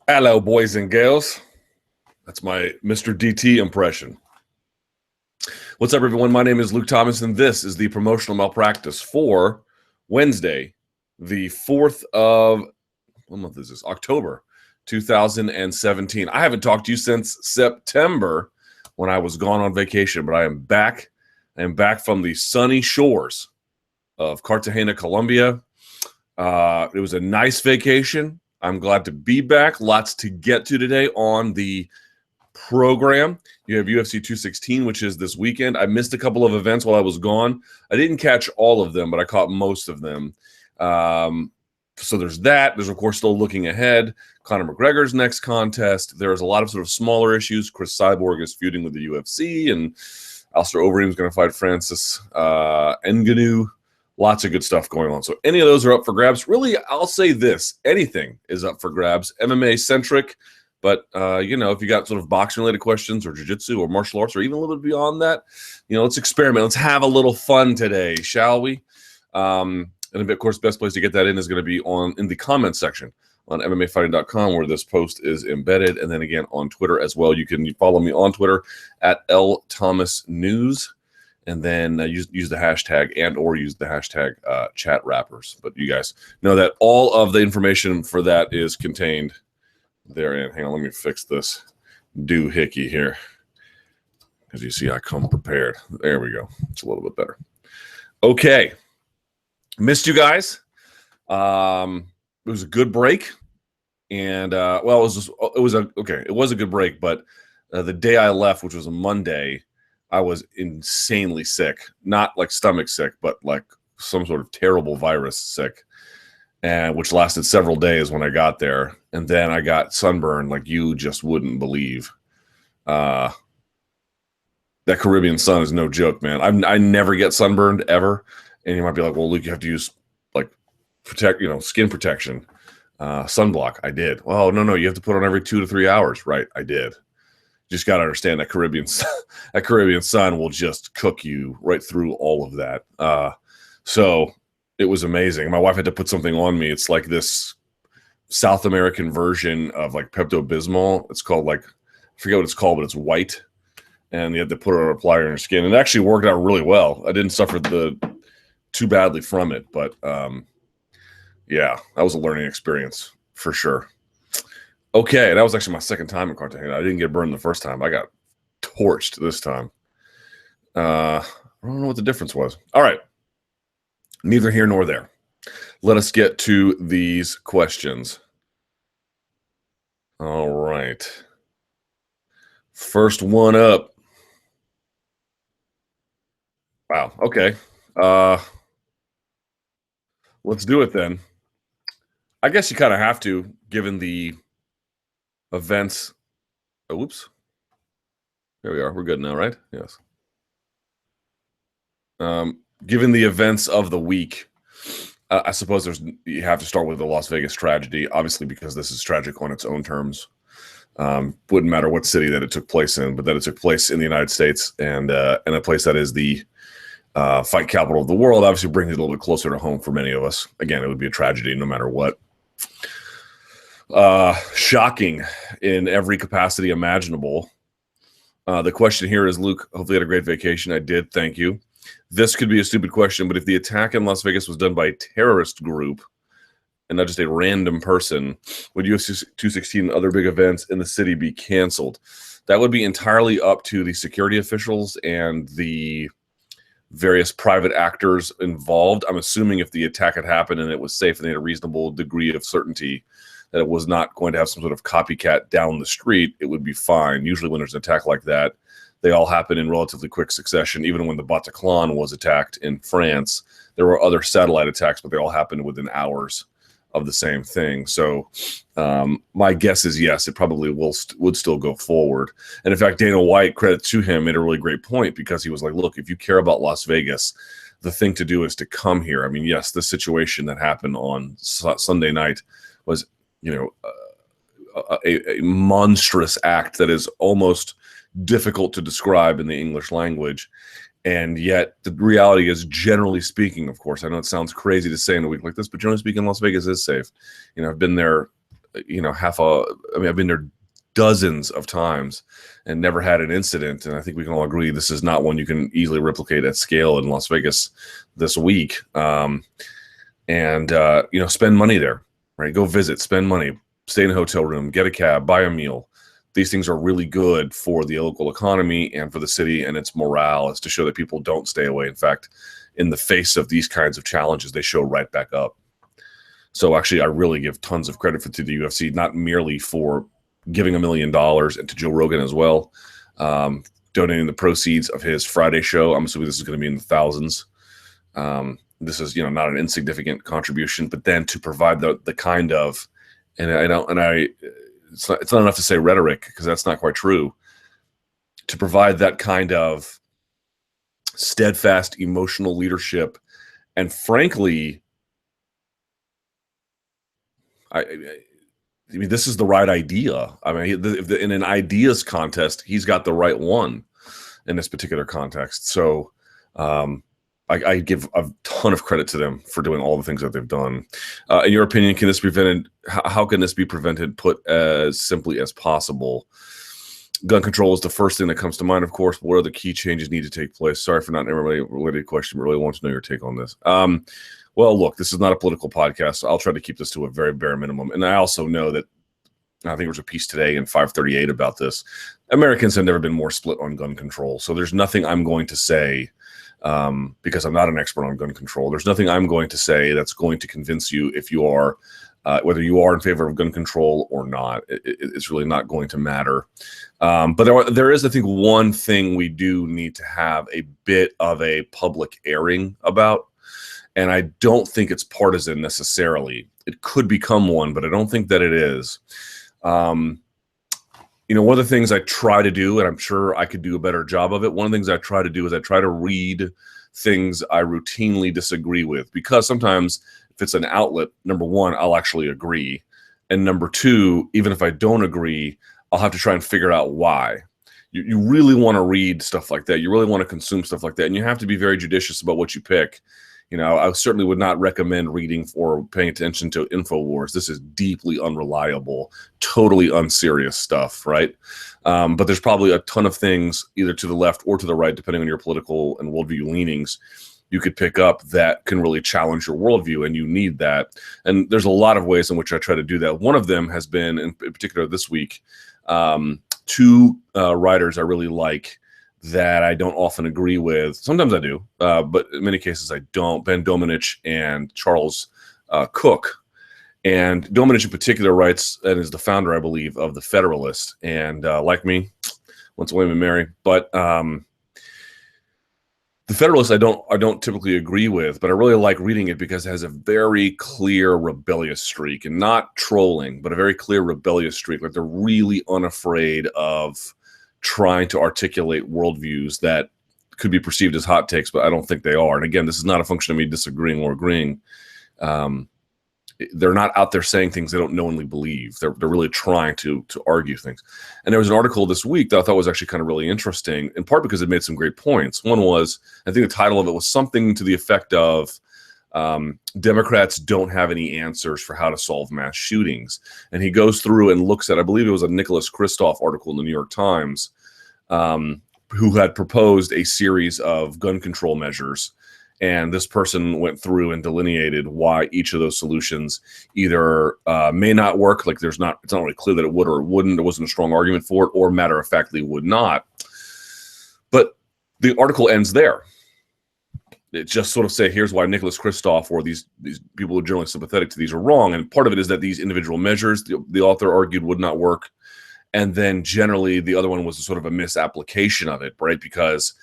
Hello, boys and girls. That's my Mr. DT impression. What's up, everyone? My name is Luke Thomas, and this is the promotional malpractice for Wednesday, the 4th of, what month is this? October 2017. I haven't talked to you since September when I was gone on vacation, but I am back. I am back from the sunny shores of Cartagena, Colombia. It was a nice vacation. I'm glad to be back. Lots to get to today on the program. You have UFC 216, which is this weekend. I missed a couple of events while I was gone. I didn't catch all of them, but I caught most of them. So there's that. There's, of course, still looking ahead. Conor McGregor's next contest. There's a lot of sort of smaller issues. Chris Cyborg is feuding with the UFC, and Alistair Overeem is going to fight Francis Ngannou. Lots of good stuff going on. So any of those are up for grabs. Really, I'll say this. Anything is up for grabs. MMA-centric. But, if you got sort of boxing-related questions or jiu-jitsu or martial arts or even a little bit beyond that, let's experiment. Let's have a little fun today, shall we? And, of course, the best place to get that in is going to be in the comments section on MMAfighting.com where this post is embedded. And then, again, on Twitter as well. You can follow me on Twitter at LThomasNews. And then use the hashtag or use the hashtag chat rappers. But you guys know that all of the information for that is contained therein. Hang on, let me fix this doohickey here. As you see, I come prepared. There we go. It's a little bit better. Okay. Missed you guys. It was a good break. And, it was a good break. But the day I left, which was a Monday, I was insanely sick, not like stomach sick, but like some sort of terrible virus sick, and which lasted several days when I got there. And then I got sunburned like you just wouldn't believe. That Caribbean sun is no joke, man. I never get sunburned ever. And you might be like, well, Luke, you have to use like skin protection, sunblock. I did. Oh, no, you have to put on every 2 to 3 hours. Right. I did. Just got to understand that Caribbean sun will just cook you right through all of that. So it was amazing. My wife had to put something on me. It's like this South American version of like Pepto-Bismol. It's called I forget what it's called, but it's white. And you had to put it on a plier on your skin. And it actually worked out really well. I didn't suffer too badly from it. But yeah, that was a learning experience for sure. Okay, that was actually my second time in Cartagena. I didn't get burned the first time. I got torched this time. I don't know what the difference was. All right. Neither here nor there. Let us get to these questions. All right. First one up. Wow. Okay. Let's do it then. I guess you kind of have to, given the events. Oops. There we are. We're good now, right? Yes. Given the events of the week, I suppose you have to start with the Las Vegas tragedy, obviously, because this is tragic on its own terms. Wouldn't matter what city that it took place in, but that it took place in the United States and a place that is the fight capital of the world obviously brings it a little bit closer to home for many of us. Again, it would be a tragedy no matter what. Shocking in every capacity imaginable. The question here is, Luke, hopefully you had a great vacation. I did. Thank you. This could be a stupid question, but if the attack in Las Vegas was done by a terrorist group and not just a random person, would UFC 216 and other big events in the city be canceled? That would be entirely up to the security officials and the various private actors involved. I'm assuming if the attack had happened and it was safe and they had a reasonable degree of certainty that it was not going to have some sort of copycat down the street, it would be fine. Usually when there's an attack like that, they all happen in relatively quick succession. Even when the Bataclan was attacked in France, there were other satellite attacks, but they all happened within hours of the same thing. So my guess is yes, it probably would still go forward. And in fact, Dana White, credit to him, made a really great point because he was like, look, if you care about Las Vegas, the thing to do is to come here. I mean, yes, the situation that happened on Sunday night was, a monstrous act that is almost difficult to describe in the English language. And yet the reality is, generally speaking, of course, I know it sounds crazy to say in a week like this, but generally speaking, Las Vegas is safe. I've been there I've been there dozens of times and never had an incident. And I think we can all agree this is not one you can easily replicate at scale in Las Vegas this week. Spend money there, right? Go visit, spend money, stay in a hotel room, get a cab, buy a meal. These things are really good for the local economy and for the city and its morale, is to show that people don't stay away. In fact, in the face of these kinds of challenges, they show right back up. So actually, I really give tons of credit to the UFC, not merely for giving $1 million, and to Joe Rogan as well, donating the proceeds of his Friday show. I'm assuming this is going to be in the thousands. This is, not an insignificant contribution, but then to provide the kind of, it's not enough to say rhetoric, because that's not quite true. To provide that kind of steadfast emotional leadership, and frankly, this is the right idea. In an ideas contest, he's got the right one in this particular context. So I give a ton of credit to them for doing all the things that they've done. In your opinion, can this be prevented? How can this be prevented? Put as simply as possible. Gun control is the first thing that comes to mind, of course. But what other key changes need to take place? Sorry for not a related question, but really want to know your take on this. Well, look, this is not a political podcast, so I'll try to keep this to a very bare minimum. And I also know that, I think there was a piece today in 538 about this. Americans have never been more split on gun control. So there's nothing I'm going to say, because I'm not an expert on gun control. There's nothing I'm going to say that's going to convince you if you are, whether you are in favor of gun control or not. It's really not going to matter. But there is, I think, one thing we do need to have a bit of a public airing about. And I don't think it's partisan necessarily. It could become one, but I don't think that it is. One of the things I try to do, and I'm sure I could do a better job of it, one of the things I try to do is I try to read things I routinely disagree with, because sometimes if it's an outlet, number one, I'll actually agree. And number two, even if I don't agree, I'll have to try and figure out why. You really want to read stuff like that. You really want to consume stuff like that. And you have to be very judicious about what you pick. I certainly would not recommend reading or paying attention to InfoWars. This is deeply unreliable, totally unserious stuff, right? But there's probably a ton of things either to the left or to the right, depending on your political and worldview leanings, you could pick up that can really challenge your worldview, and you need that. And there's a lot of ways in which I try to do that. One of them has been, in particular this week, two writers I really like that I don't often agree with. Sometimes I do, but in many cases I don't. Ben Domenech and Charles Cook. And Domenech in particular writes, and is the founder, I believe, of The Federalist. And like me, once William and Mary. But The Federalist I don't typically agree with, but I really like reading it because it has a very clear rebellious streak, and not trolling, but a very clear rebellious streak. Like, they're really unafraid of trying to articulate worldviews that could be perceived as hot takes, but I don't think they are. And again, this is not a function of me disagreeing or agreeing. They're not out there saying things they don't knowingly believe. They're really trying to argue things. And there was an article this week that I thought was actually kind of really interesting, in part because it made some great points. One was, I think the title of it was something to the effect of, Democrats don't have any answers for how to solve mass shootings. And he goes through and looks at, I believe it was a Nicholas Kristof article in the New York Times, who had proposed a series of gun control measures. And this person went through and delineated why each of those solutions either may not work, like it's not really clear that it would or it wouldn't, there wasn't a strong argument for it, or matter-of-factly would not. But the article ends there. It just sort of say, here's why Nicholas Kristof or these people who are generally sympathetic to these are wrong. And part of it is that these individual measures, the author argued, would not work. And then generally the other one was sort of a misapplication of it, right? Because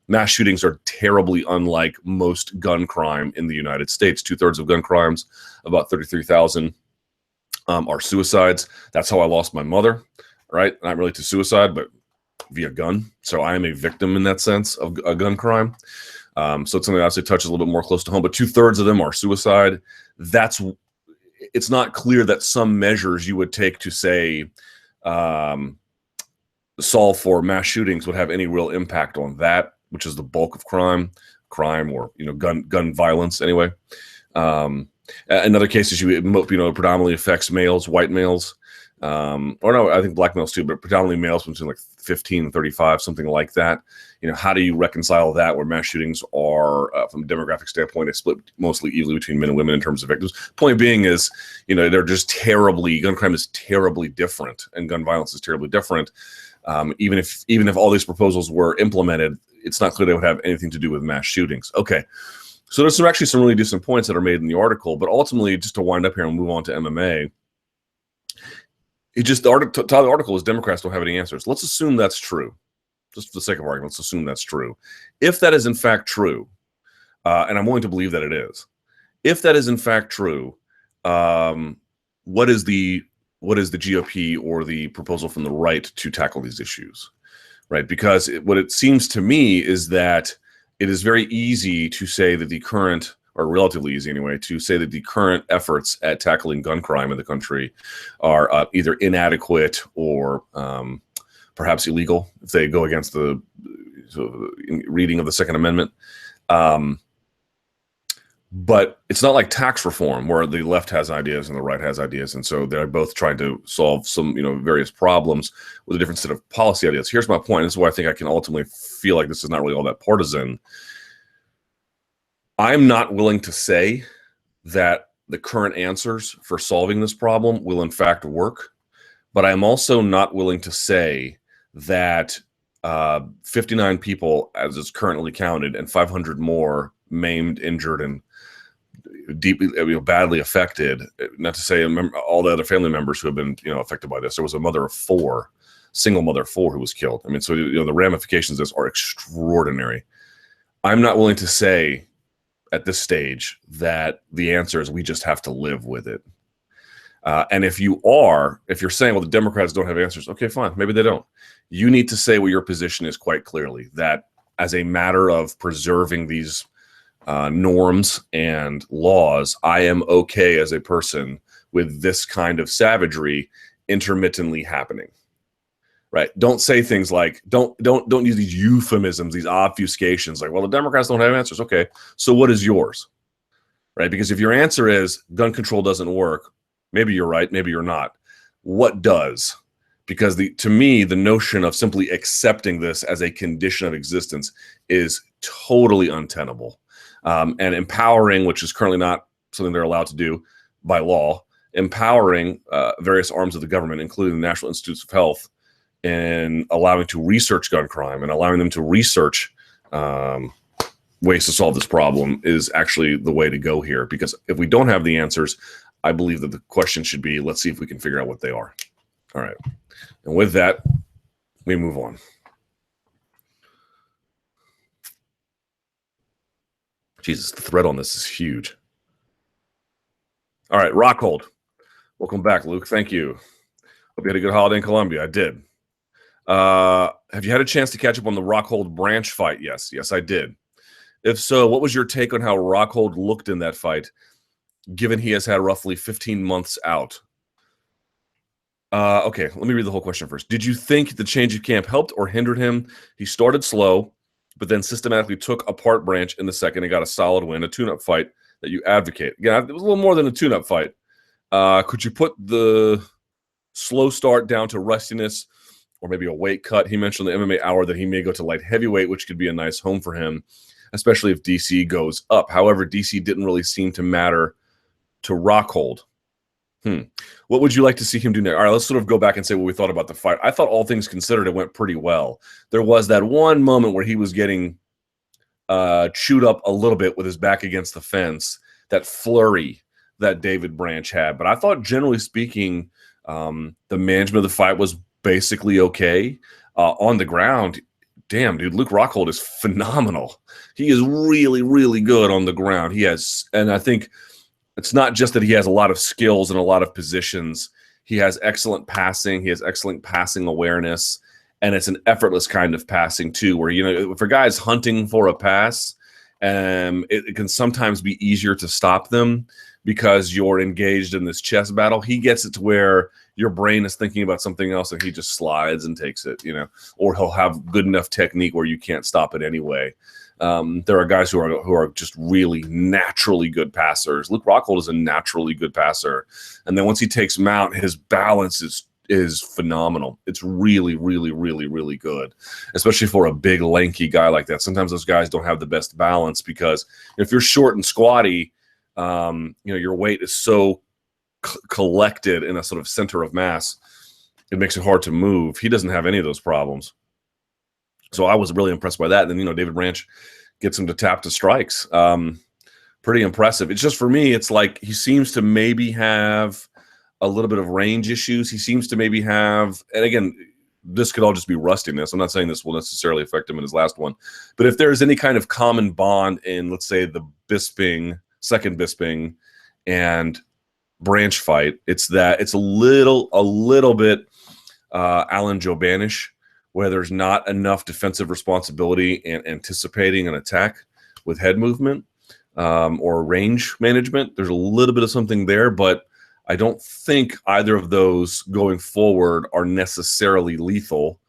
mass shootings are terribly unlike most gun crime in the United States. 2/3 of gun crimes, about 33,000, are suicides. That's how I lost my mother, right? Not really to suicide, but via gun. So I am a victim in that sense of a gun crime. So it's something that obviously touches a little bit more close to home, but 2/3 of them are suicide. It's not clear that some measures you would take to say, solve for mass shootings would have any real impact on that, which is the bulk of crime or, gun violence anyway. In other cases, it predominantly affects males, white males, or no, I think black males too, but predominantly males between like 15 and 35, something like that. How do you reconcile that where mass shootings are, from a demographic standpoint, it's split mostly evenly between men and women in terms of victims? Point being is, they're just gun crime is terribly different, and gun violence is terribly different. Even if all these proposals were implemented, it's not clear they would have anything to do with mass shootings. Okay. So there's actually some really decent points that are made in the article, but ultimately, just to wind up here and move on to MMA, the article is Democrats don't have any answers. Let's assume that's true, just for the sake of argument. Let's assume that's true. If that is in fact true, and I'm willing to believe that it is, if that is in fact true, what is the GOP or the proposal from the right to tackle these issues, right? Because what it seems to me is that it is very easy to say that the current, or relatively easy anyway, to say that the current efforts at tackling gun crime in the country are either inadequate or perhaps illegal if they go against the reading of the Second Amendment. But it's not like tax reform where the left has ideas and the right has ideas. And so they're both trying to solve some, various problems with a different set of policy ideas. Here's my point. This is why I think I can ultimately feel like this is not really all that partisan. I'm not willing to say that the current answers for solving this problem will in fact work, but I'm also not willing to say that 59 people, as is currently counted, and 500 more maimed, injured, and deeply, badly affected. Not to say all the other family members who have been, affected by this. There was a mother of four, single mother of four, who was killed. I mean, so the ramifications of this are extraordinary. I'm not willing to say at this stage that the answer is we just have to live with it. And if you're saying, well, the Democrats don't have answers, okay, fine, maybe they don't. You need to say what your position is quite clearly, that as a matter of preserving these norms and laws, I am okay as a person with this kind of savagery intermittently happening. Right? Don't say things like, don't use these euphemisms, these obfuscations, like, well, the Democrats don't have answers. Okay, so what is yours? Right? Because if your answer is gun control doesn't work, maybe you're right, maybe you're not. What does? Because to me, the notion of simply accepting this as a condition of existence is totally untenable. And empowering, which is currently not something they're allowed to do by law, empowering various arms of the government, including the National Institutes of Health, and allowing to research gun crime and allowing them to research ways to solve this problem is actually the way to go here. Because if we don't have the answers, I believe that the question should be, let's see if we can figure out what they are. All right. And with that, we move on. Jesus, the thread on this is huge. All right, Rockhold. Welcome back, Luke. Thank you. Hope you had a good holiday in Colombia. I did. Have you had a chance to catch up on the Rockhold Branch fight? Yes, I did. If so, what was your take on how Rockhold looked in that fight, given he has had roughly 15 months out? Okay, let me read the whole question first. Did you think the change of camp helped or hindered him? He started slow, but then systematically took apart Branch in the second and got a solid win, a tune-up fight that you advocate. Again, it was a little more than a tune-up fight. Could you put the slow start down to rustiness or maybe a weight cut? He mentioned the MMA Hour that he may go to light heavyweight, which could be a nice home for him, especially if DC goes up. However, DC didn't really seem to matter to Rockhold. What would you like to see him do next? All right, let's sort of go back and say what we thought about the fight. I thought all things considered, it went pretty well. There was that one moment where he was getting chewed up a little bit with his back against the fence, that flurry that David Branch had. But I thought, generally speaking, the management of the fight was basically okay. On the ground, damn, dude, Luke Rockhold is phenomenal. He is really, really good on the ground. And I think it's not just that he has a lot of skills and a lot of positions. He has excellent passing. He has excellent passing awareness. And it's an effortless kind of passing, too, where, if a guy's hunting for a pass, it can sometimes be easier to stop them because you're engaged in this chess battle. He gets it to where your brain is thinking about something else and he just slides and takes it, or he'll have good enough technique where you can't stop it anyway. There are guys who are just really naturally good passers. Luke Rockhold is a naturally good passer, and then once he takes mount, his balance is phenomenal. It's really, really, really, really good, especially for a big, lanky guy like that. Sometimes those guys don't have the best balance because if you're short and squatty, your weight is so collected in a sort of center of mass, it makes it hard to move. He doesn't have any of those problems. So I was really impressed by that. And then, David Branch gets him to tap to strikes. Pretty impressive. It's just, for me, it's like he seems to maybe have a little bit of range issues. He seems to maybe have, and again, this could all just be rustiness. I'm not saying this will necessarily affect him in his last one. But if there's any kind of common bond in, let's say, the second Bisping and Branch fight, it's that it's a little bit Alan Jobanish, where there's not enough defensive responsibility and anticipating an attack with head movement or range management. There's a little bit of something there, but I don't think either of those going forward are necessarily lethal,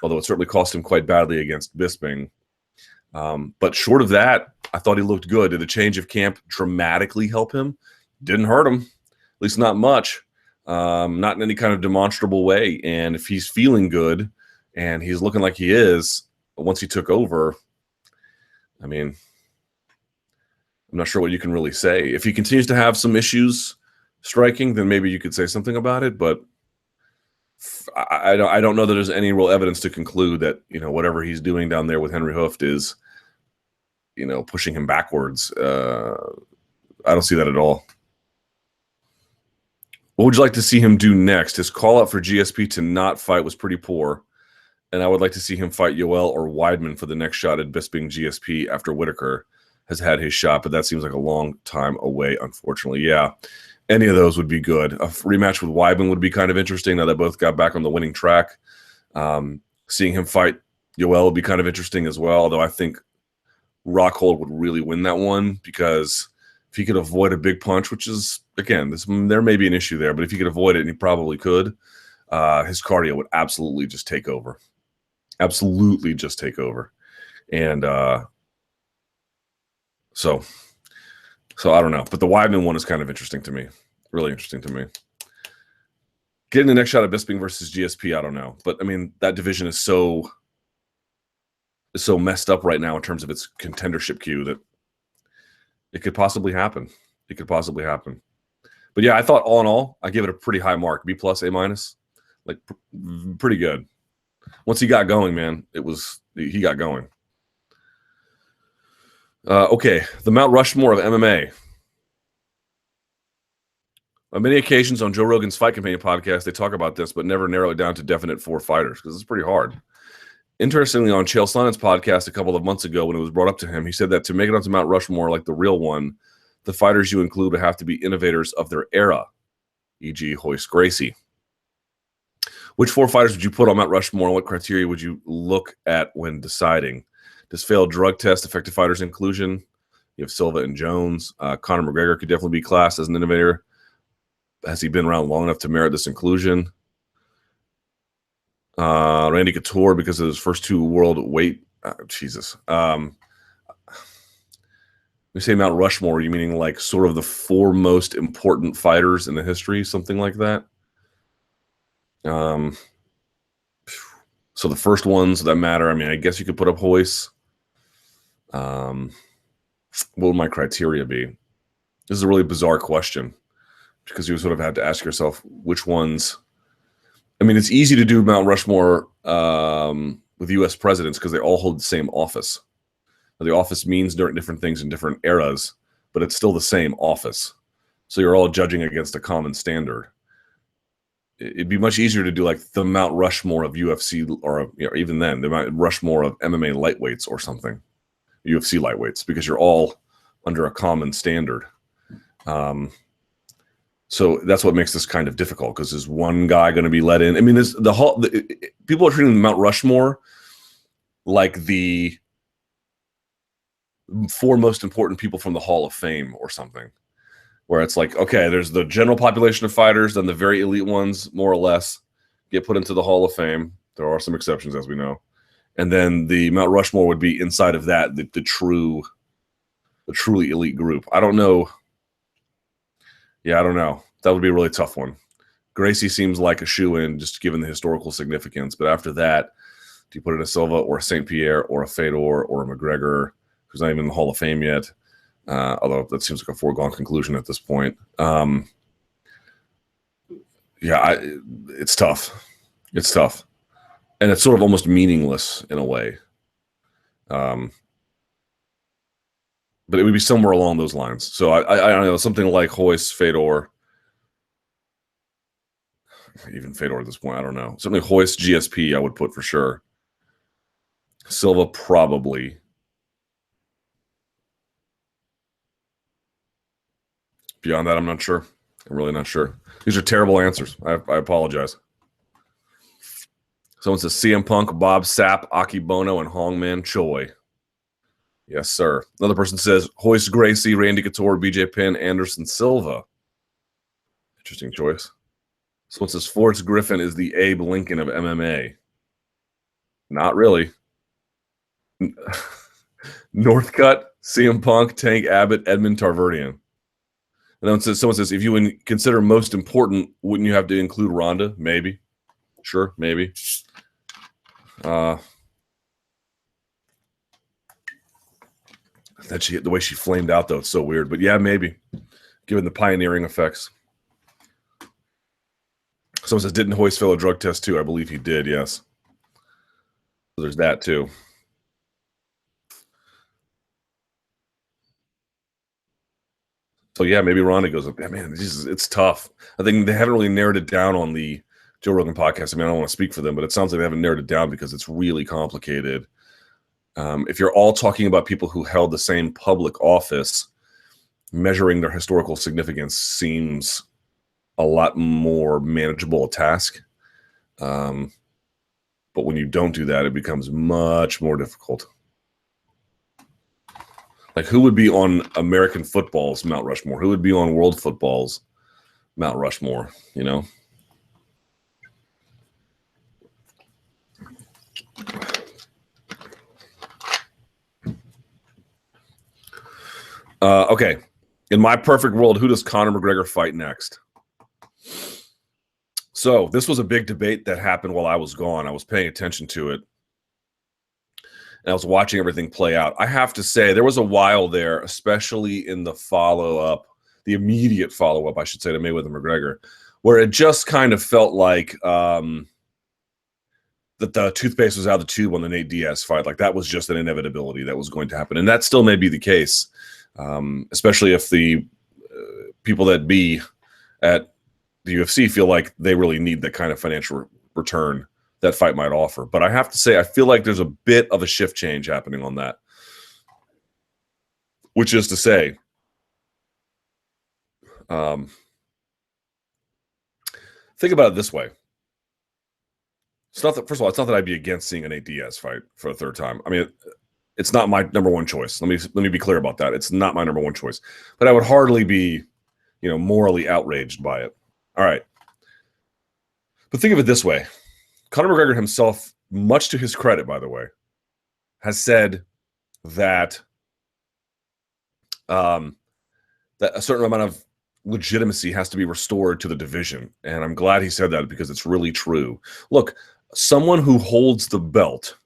although it certainly cost him quite badly against Bisping. But short of that, I thought he looked good. Did the change of camp dramatically help him? Didn't hurt him, at least not much, not in any kind of demonstrable way. And if he's feeling good, and he's looking like he is once he took over, I mean, I'm not sure what you can really say. If he continues to have some issues striking, then maybe you could say something about it. But I don't know that there's any real evidence to conclude that, whatever he's doing down there with Henry Hooft is, pushing him backwards. I don't see that at all. What would you like to see him do next? His call out for GSP to not fight was pretty poor. And I would like to see him fight Yoel or Weidman for the next shot at Bisping GSP after Whitaker has had his shot, but that seems like a long time away, unfortunately. Yeah, any of those would be good. A rematch with Weidman would be kind of interesting now that both got back on the winning track. Seeing him fight Yoel would be kind of interesting as well, although I think Rockhold would really win that one, because if he could avoid a big punch, which is, again, there may be an issue there, but if he could avoid it, and he probably could, his cardio would absolutely just take over. Absolutely just take over. And so I don't know. But the Weidman one is kind of interesting to me. Really interesting to me. Getting the next shot at Bisping versus GSP, I don't know. But, I mean, that division is so messed up right now in terms of its contendership queue that it could possibly happen. It could possibly happen. But, yeah, I thought all in all, I give it a pretty high mark. B+, A-. Like, pretty good. Once he got going, man, he got going. Okay, the Mount Rushmore of MMA. On many occasions on Joe Rogan's Fight Companion podcast, they talk about this, but never narrow it down to definite 4 fighters, because it's pretty hard. Interestingly, on Chael Sonnen's podcast a couple of months ago, when it was brought up to him, he said that to make it onto Mount Rushmore like the real one, the fighters you include would have to be innovators of their era, e.g. Royce Gracie. Which 4 fighters would you put on Mount Rushmore, and what criteria would you look at when deciding? Does failed drug test affect a fighter's inclusion? You have Silva and Jones. Conor McGregor could definitely be classed as an innovator. Has he been around long enough to merit this inclusion? Randy Couture, because of his first 2 world weight. Jesus. When you say Mount Rushmore, are you meaning like sort of the 4 most important fighters in the history, something like that? So the first ones that matter, I mean, I guess you could put up Royce. What would my criteria be? This is a really bizarre question, because you sort of had to ask yourself which ones. I mean, it's easy to do Mount Rushmore with U.S. presidents because they all hold the same office. Now, the office means different things in different eras, but it's still the same office. So you're all judging against a common standard. It'd be much easier to do like the Mount Rushmore of UFC, or even then, the Mount Rushmore of MMA lightweights or something, UFC lightweights, because you're all under a common standard. So that's what makes this kind of difficult, because is one guy going to be let in? I mean, people are treating Mount Rushmore like the 4 most important people from the Hall of Fame or something, where it's like, okay, there's the general population of fighters, then the very elite ones, more or less, get put into the Hall of Fame. There are some exceptions, as we know. And then the Mount Rushmore would be inside of that, the truly elite group. I don't know. Yeah, I don't know. That would be a really tough one. Gracie seems like a shoe-in, just given the historical significance. But after that, do you put in a Silva or a St. Pierre or a Fedor or a McGregor, who's not even in the Hall of Fame yet? Although that seems like a foregone conclusion at this point. It's tough. It's tough. And it's sort of almost meaningless in a way. But it would be somewhere along those lines. So I don't know, something like Hoist, Fedor. Even Fedor at this point, I don't know. Something Hoist, GSP, I would put for sure. Silva, probably. Beyond that, I'm not sure. I'm really not sure. These are terrible answers. I apologize. Someone says CM Punk, Bob Sapp, Aki Bono, and Hongman Choi. Yes, sir. Another person says Hoist Gracie, Randy Couture, BJ Penn, Anderson Silva. Interesting choice. Someone says Forrest Griffin is the Abe Lincoln of MMA. Not really. Northcutt, CM Punk, Tank Abbott, Edmund Tarverdian. And then someone says, if you consider most important, wouldn't you have to include Ronda? Maybe. Sure, maybe. The way she flamed out, though, it's so weird. But yeah, maybe, given the pioneering effects. Someone says, didn't Hoist fail a drug test too? I believe he did, yes. So there's that too. So yeah, maybe Ronda goes up. Yeah, man, it's tough. I think they haven't really narrowed it down on the Joe Rogan podcast. I mean, I don't want to speak for them, but it sounds like they haven't narrowed it down because it's really complicated. If you're all talking about people who held the same public office, measuring their historical significance seems a lot more manageable a task. But when you don't do that, it becomes much more difficult. Like, who would be on American football's Mount Rushmore? Who would be on world football's Mount Rushmore, you know? Okay. In my perfect world, who does Conor McGregor fight next? So this was a big debate that happened while I was gone. I was paying attention to it. And I was watching everything play out. I have to say, there was a while there, especially in the follow-up, the immediate follow-up, I should say, to Mayweather-McGregor, where it just kind of felt like that the toothpaste was out of the tube on the Nate Diaz fight. Like, that was just an inevitability that was going to happen. And that still may be the case, especially if the people that be at the UFC feel like they really need the kind of financial return that fight might offer. But I have to say, I feel like there's a bit of a shift change happening on that. Which is to say, think about it this way. It's not that, first of all, it's not that I'd be against seeing an Nate Diaz fight for a third time. I mean, it's not my number one choice. Let me be clear about that. It's not my number one choice. But I would hardly be, morally outraged by it. All right. But think of it this way. Conor McGregor himself, much to his credit, by the way, has said that that a certain amount of legitimacy has to be restored to the division. And I'm glad he said that because it's really true. Look, someone who holds the belt,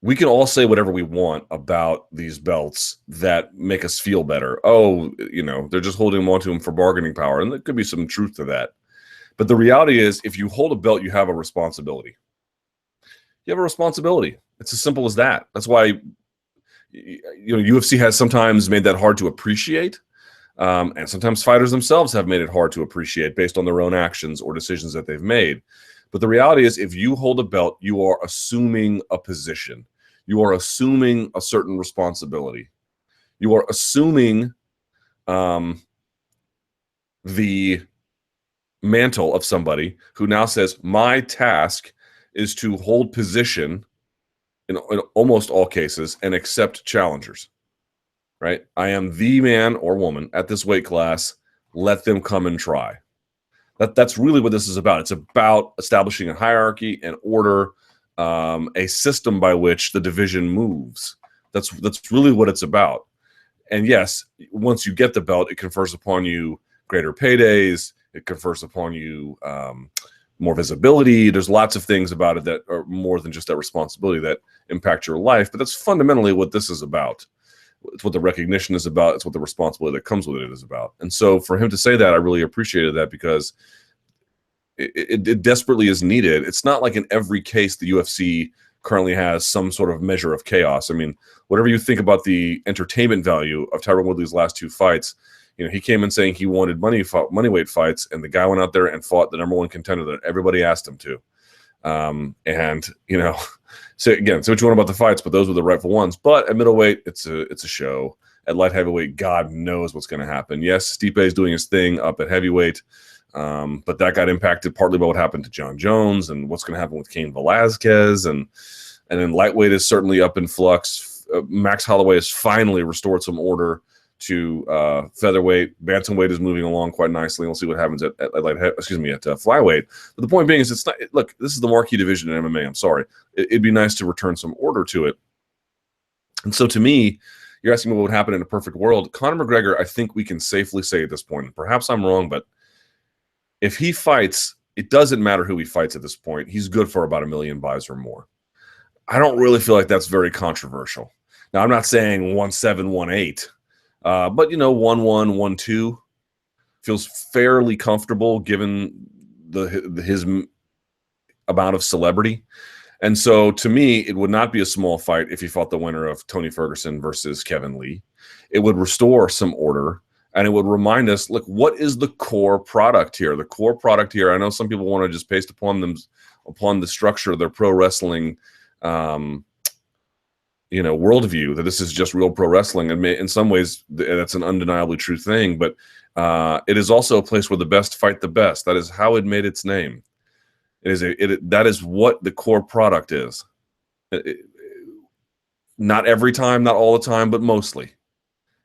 we can all say whatever we want about these belts that make us feel better. Oh, they're just holding them onto them for bargaining power. And there could be some truth to that. But the reality is, if you hold a belt, you have a responsibility. You have a responsibility. It's as simple as that. That's why, UFC has sometimes made that hard to appreciate. And sometimes fighters themselves have made it hard to appreciate based on their own actions or decisions that they've made. But the reality is, if you hold a belt, you are assuming a position. You are assuming a certain responsibility. You are assuming the mantle of somebody who now says, my task is to hold position in almost all cases and accept challengers, right? I am the man or woman at this weight class. Let them come and try. That's really what this is about. It's about establishing a hierarchy and order a system by which the division moves. That's really what it's about. And yes, once you get the belt, it confers upon you greater paydays. It confers upon you more visibility. There's lots of things about it that are more than just that responsibility that impact your life. But that's fundamentally what this is about. It's what the recognition is about. It's what the responsibility that comes with it is about. And so for him to say that, I really appreciated that, because it desperately is needed. It's not like in every case the UFC currently has some sort of measure of chaos. I mean, whatever you think about the entertainment value of Tyron Woodley's last 2 fights, he came in saying he wanted money-weight fights, and the guy went out there and fought the #1 contender that everybody asked him to. So again, say what you want about the fights, but those were the rightful ones. But at middleweight, it's a show. At light heavyweight, God knows what's going to happen. Yes, Stipe is doing his thing up at heavyweight, but that got impacted partly by what happened to John Jones and what's going to happen with Cain Velasquez, and then lightweight is certainly up in flux. Max Holloway has finally restored some order to featherweight. Bantamweight is moving along quite nicely. We'll see what happens at flyweight. But the point being is, it's not. Look, this is the marquee division in MMA. I'm sorry. It'd be nice to return some order to it. And so, to me, you're asking me what would happen in a perfect world. Conor McGregor, I think we can safely say at this point, and perhaps I'm wrong, but if he fights, it doesn't matter who he fights at this point. He's good for about 1 million buys or more. I don't really feel like that's very controversial. Now, I'm not saying 1-7, 1-8. But 1-1, 1-2 feels fairly comfortable given his amount of celebrity. And so to me, it would not be a small fight if he fought the winner of Tony Ferguson versus Kevin Lee. It would restore some order, and it would remind us, look, what is the core product here? The core product here, I know some people want to just paste upon the structure of their pro wrestling worldview, that this is just real pro wrestling. And in some ways, that's an undeniably true thing. But it is also a place where the best fight the best. That is how it made its name. That is what the core product is. Not every time, not all the time, but mostly.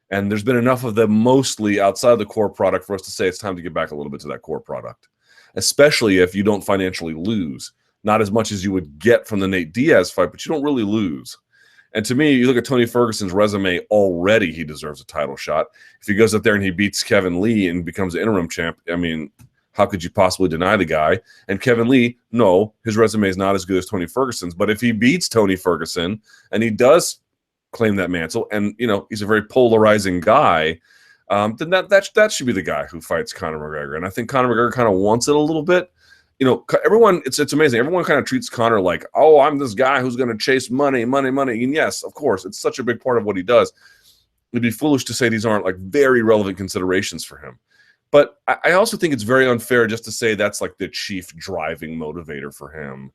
And there's been enough of them mostly outside of the core product for us to say it's time to get back a little bit to that core product, especially if you don't financially lose. Not as much as you would get from the Nate Diaz fight, but you don't really lose. And to me, you look at Tony Ferguson's resume, already he deserves a title shot. If he goes out there and he beats Kevin Lee and becomes an interim champ, I mean, how could you possibly deny the guy? And Kevin Lee, no, his resume is not as good as Tony Ferguson's. But if he beats Tony Ferguson and he does claim that mantle, and he's a very polarizing guy, then that should be the guy who fights Conor McGregor. And I think Conor McGregor kind of wants it a little bit. Everyone, it's amazing. Everyone kind of treats Conor like, oh, I'm this guy who's going to chase money. And yes, of course, it's such a big part of what he does. It'd be foolish to say these aren't like very relevant considerations for him. But I also think it's very unfair just to say that's like the chief driving motivator for him.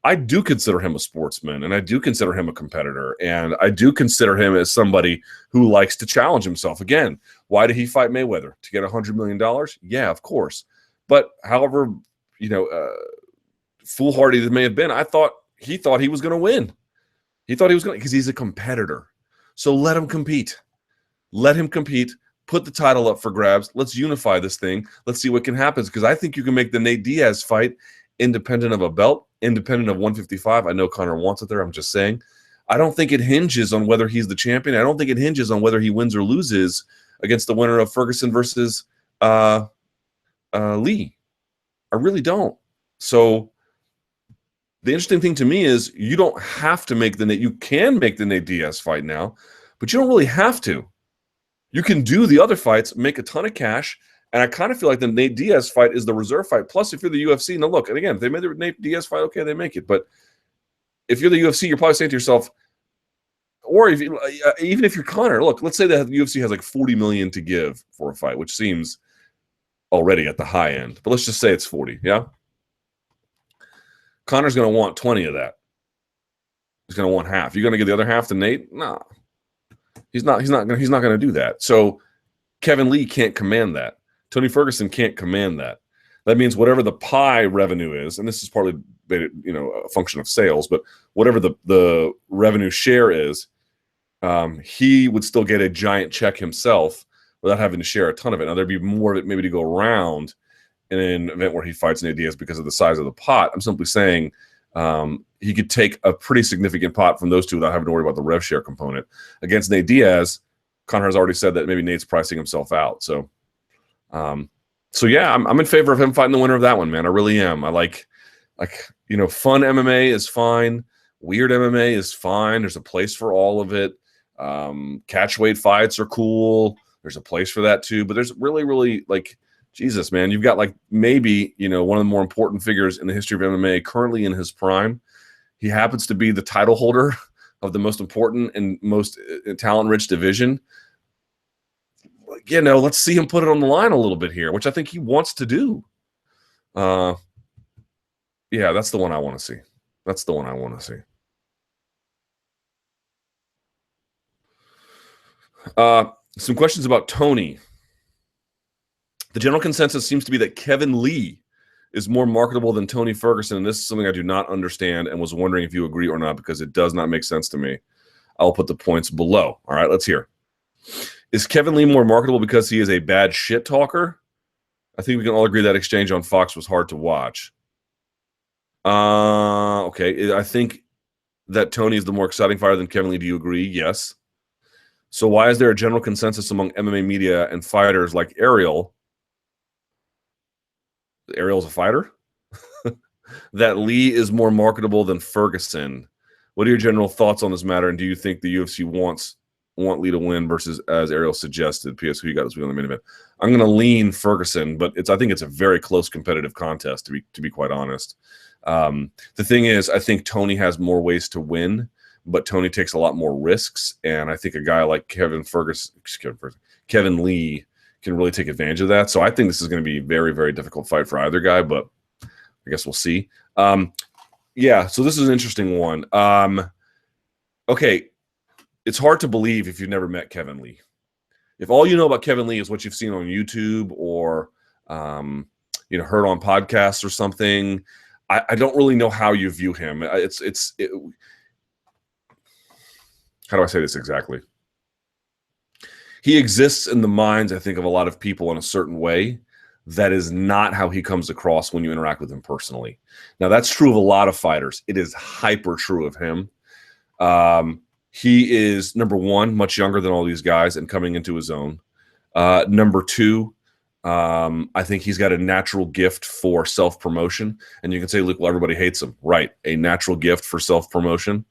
I do consider him a sportsman, and I do consider him a competitor, and I do consider him as somebody who likes to challenge himself. Again, why did he fight Mayweather? To get $100 million? Yeah, of course. But however, foolhardy it may have been, he thought he was going to win. He thought he was going to, because he's a competitor. So let him compete. Let him compete. Put the title up for grabs. Let's unify this thing. Let's see what can happen. Because I think you can make the Nate Diaz fight independent of a belt, independent of 155. I know Conor wants it there. I'm just saying. I don't think it hinges on whether he's the champion. I don't think it hinges on whether he wins or loses against the winner of Ferguson versus Lee. I really don't. So the interesting thing to me is you don't have to make you can make the Nate Diaz fight now, but you don't really have to. You can do the other fights, make a ton of cash, and I kind of feel like the Nate Diaz fight is the reserve fight. Plus, if you're the UFC, now look, and again, if they made the Nate Diaz fight, okay, they make it. But if you're the UFC, you're probably saying to yourself, or even if you're Conor, look, let's say that the UFC has like $40 million to give for a fight, which seems already at the high end. But let's just say it's 40, yeah? Conor's going to want 20 of that. He's going to want half. You're going to give the other half to Nate? No. He's not going to do that. So Kevin Lee can't command that. Tony Ferguson can't command that. That means whatever the pie revenue is, and this is partly a function of sales, but whatever the revenue share is, he would still get a giant check himself without having to share a ton of it. Now, there'd be more of it maybe to go around in an event where he fights Nate Diaz because of the size of the pot. I'm simply saying he could take a pretty significant pot from those two without having to worry about the rev share component. Against Nate Diaz, Conor has already said that maybe Nate's pricing himself out. So yeah, I'm in favor of him fighting the winner of that one, man. I really am. I like fun MMA is fine. Weird MMA is fine. There's a place for all of it. Catch weight fights are cool. There's a place for that too. But there's really Jesus, man, you've got maybe, one of the more important figures in the history of MMA currently in his prime. He happens to be the title holder of the most important and most talent-rich division. Let's see him put it on the line a little bit here, which I think he wants to do. Yeah, that's the one I want to see. That's the one I want to see. Some questions about Tony. The general consensus seems to be that Kevin Lee is more marketable than Tony Ferguson, and this is something I do not understand and was wondering if you agree or not, because it does not make sense to me. I'll put the points below. All right, let's hear. Is Kevin Lee more marketable because he is a bad shit talker? I think we can all agree that exchange on Fox was hard to watch. Okay, I think that Tony is the more exciting fighter than Kevin Lee. Do you agree? Yes. So why is there a general consensus among MMA media and fighters like Ariel? Ariel's a fighter? That Lee is more marketable than Ferguson. What are your general thoughts on this matter, and do you think the UFC want Lee to win versus, as Ariel suggested? P.S. Who you got this week on the main event? I'm going to lean Ferguson, but I think it's a very close competitive contest, to be quite honest. The thing is, I think Tony has more ways to win, but Tony takes a lot more risks, and I think a guy like Kevin Lee can really take advantage of that. So I think this is going to be a very, very difficult fight for either guy, but I guess we'll see. Yeah, so this is an interesting one. Okay, it's hard to believe if you've never met Kevin Lee. If all you know about Kevin Lee is what you've seen on YouTube or heard on podcasts or something, I don't really know how you view him. How do I say this exactly? He exists in the minds, I think, of a lot of people in a certain way. That is not how he comes across when you interact with him personally. Now, that's true of a lot of fighters. It is hyper true of him. He is, number one, much younger than all these guys and coming into his own. Number two, I think he's got a natural gift for self-promotion. And you can say, look, well, everybody hates him. Right. A natural gift for self-promotion.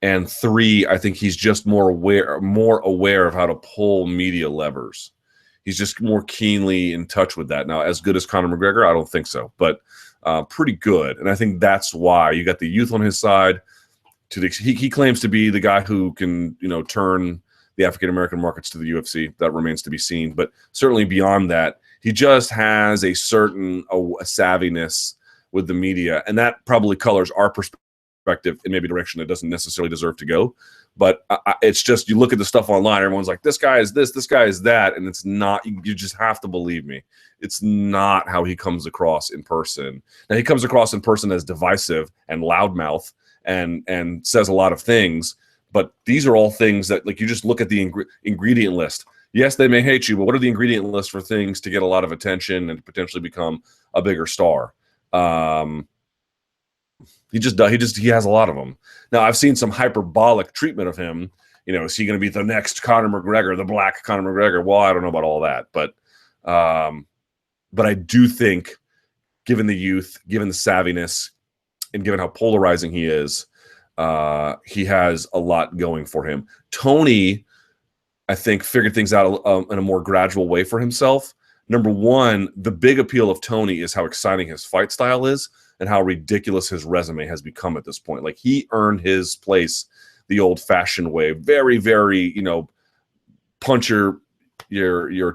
And three, I think he's just more aware of how to pull media levers. He's just more keenly in touch with that. Now, as good as Conor McGregor, I don't think so, but pretty good. And I think that's why you got the youth on his side. He claims to be the guy who can, turn the African-American markets to the UFC. That remains to be seen. But certainly beyond that, he just has a certain savviness with the media, and that probably colors our perspective in maybe a direction that doesn't necessarily deserve to go. But it's just, you look at the stuff online, everyone's like, this guy is this guy is that, and it's not. You just have to believe me. It's not how he comes across in person. Now, he comes across in person as divisive and loudmouth and says a lot of things, but these are all things that, you just look at the ingredient list. Yes, they may hate you, but what are the ingredient lists for things to get a lot of attention and potentially become a bigger star? He has a lot of them. Now, I've seen some hyperbolic treatment of him. Is he going to be the next Conor McGregor, the black Conor McGregor? Well, I don't know about all that, but I do think, given the youth, given the savviness, and given how polarizing he is, he has a lot going for him. Tony, I think, figured things out in a more gradual way for himself. Number one, the big appeal of Tony is how exciting his fight style is and how ridiculous his resume has become at this point. He earned his place the old-fashioned way. Very, very, punch your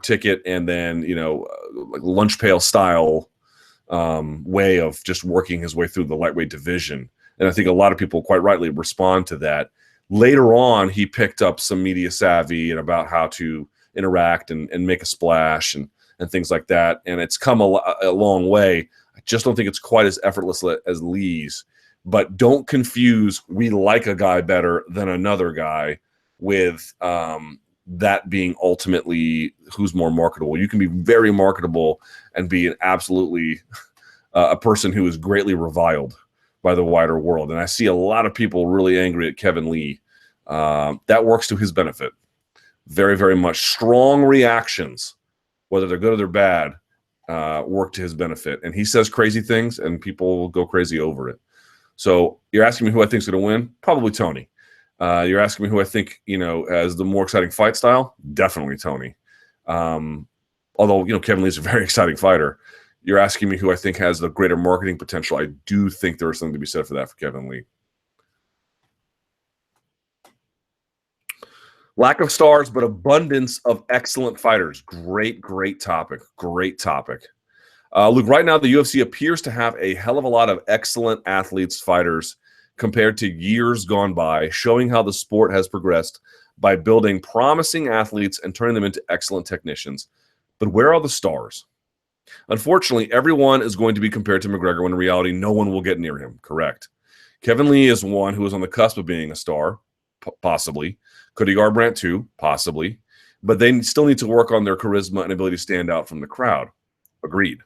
ticket and then, lunch pail style way of just working his way through the lightweight division. And I think a lot of people quite rightly respond to that. Later on, he picked up some media savvy and about how to interact and make a splash and things like that. And it's come a long way. I just don't think it's quite as effortless as Lee's. But don't confuse we like a guy better than another guy with that being ultimately who's more marketable. You can be very marketable and be an absolutely a person who is greatly reviled. by the wider world. And I see a lot of people really angry at Kevin Lee. That works to his benefit. Very, very much. Strong reactions, whether they're good or they're bad, work to his benefit. And he says crazy things, and people go crazy over it. So you're asking me who I think is going to win? Probably Tony. You're asking me who I think, has the more exciting fight style? Definitely Tony. Although, Kevin Lee's a very exciting fighter. You're asking me who I think has the greater marketing potential. I do think there is something to be said for that for Kevin Lee. Lack of stars, but abundance of excellent fighters. Great topic. Great topic. Luke, right now the UFC appears to have a hell of a lot of excellent athletes, fighters, compared to years gone by, showing how the sport has progressed by building promising athletes and turning them into excellent technicians. But where are the stars? Unfortunately, everyone is going to be compared to McGregor when in reality no one will get near him. Correct. Kevin Lee is one who is on the cusp of being a star, possibly. Cody Garbrandt too, possibly. But they still need to work on their charisma and ability to stand out from the crowd. Agreed.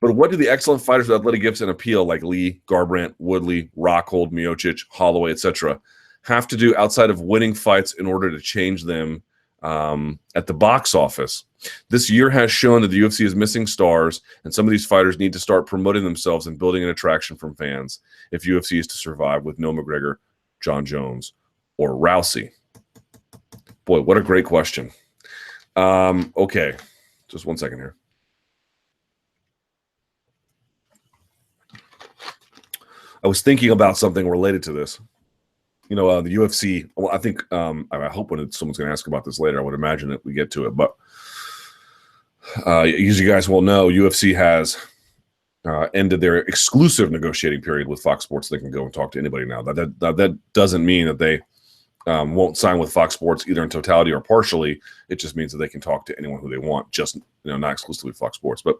But what do the excellent fighters with athletic gifts and appeal like Lee, Garbrandt, Woodley, Rockhold, Miocic, Holloway, etc. have to do outside of winning fights in order to change them at the box office? This year has shown that the UFC is missing stars, and some of these fighters need to start promoting themselves and building an attraction from fans if UFC is to survive with no McGregor, John Jones, or Rousey. Boy, what a great question. Okay, just one second here. I was thinking about something related to this. The UFC, well, I think, I hope when someone's going to ask about this later, I would imagine that we get to it. But as you guys well know, UFC has ended their exclusive negotiating period with Fox Sports. They can go and talk to anybody now. That doesn't mean that they won't sign with Fox Sports either in totality or partially. It just means that they can talk to anyone who they want, just not exclusively Fox Sports. But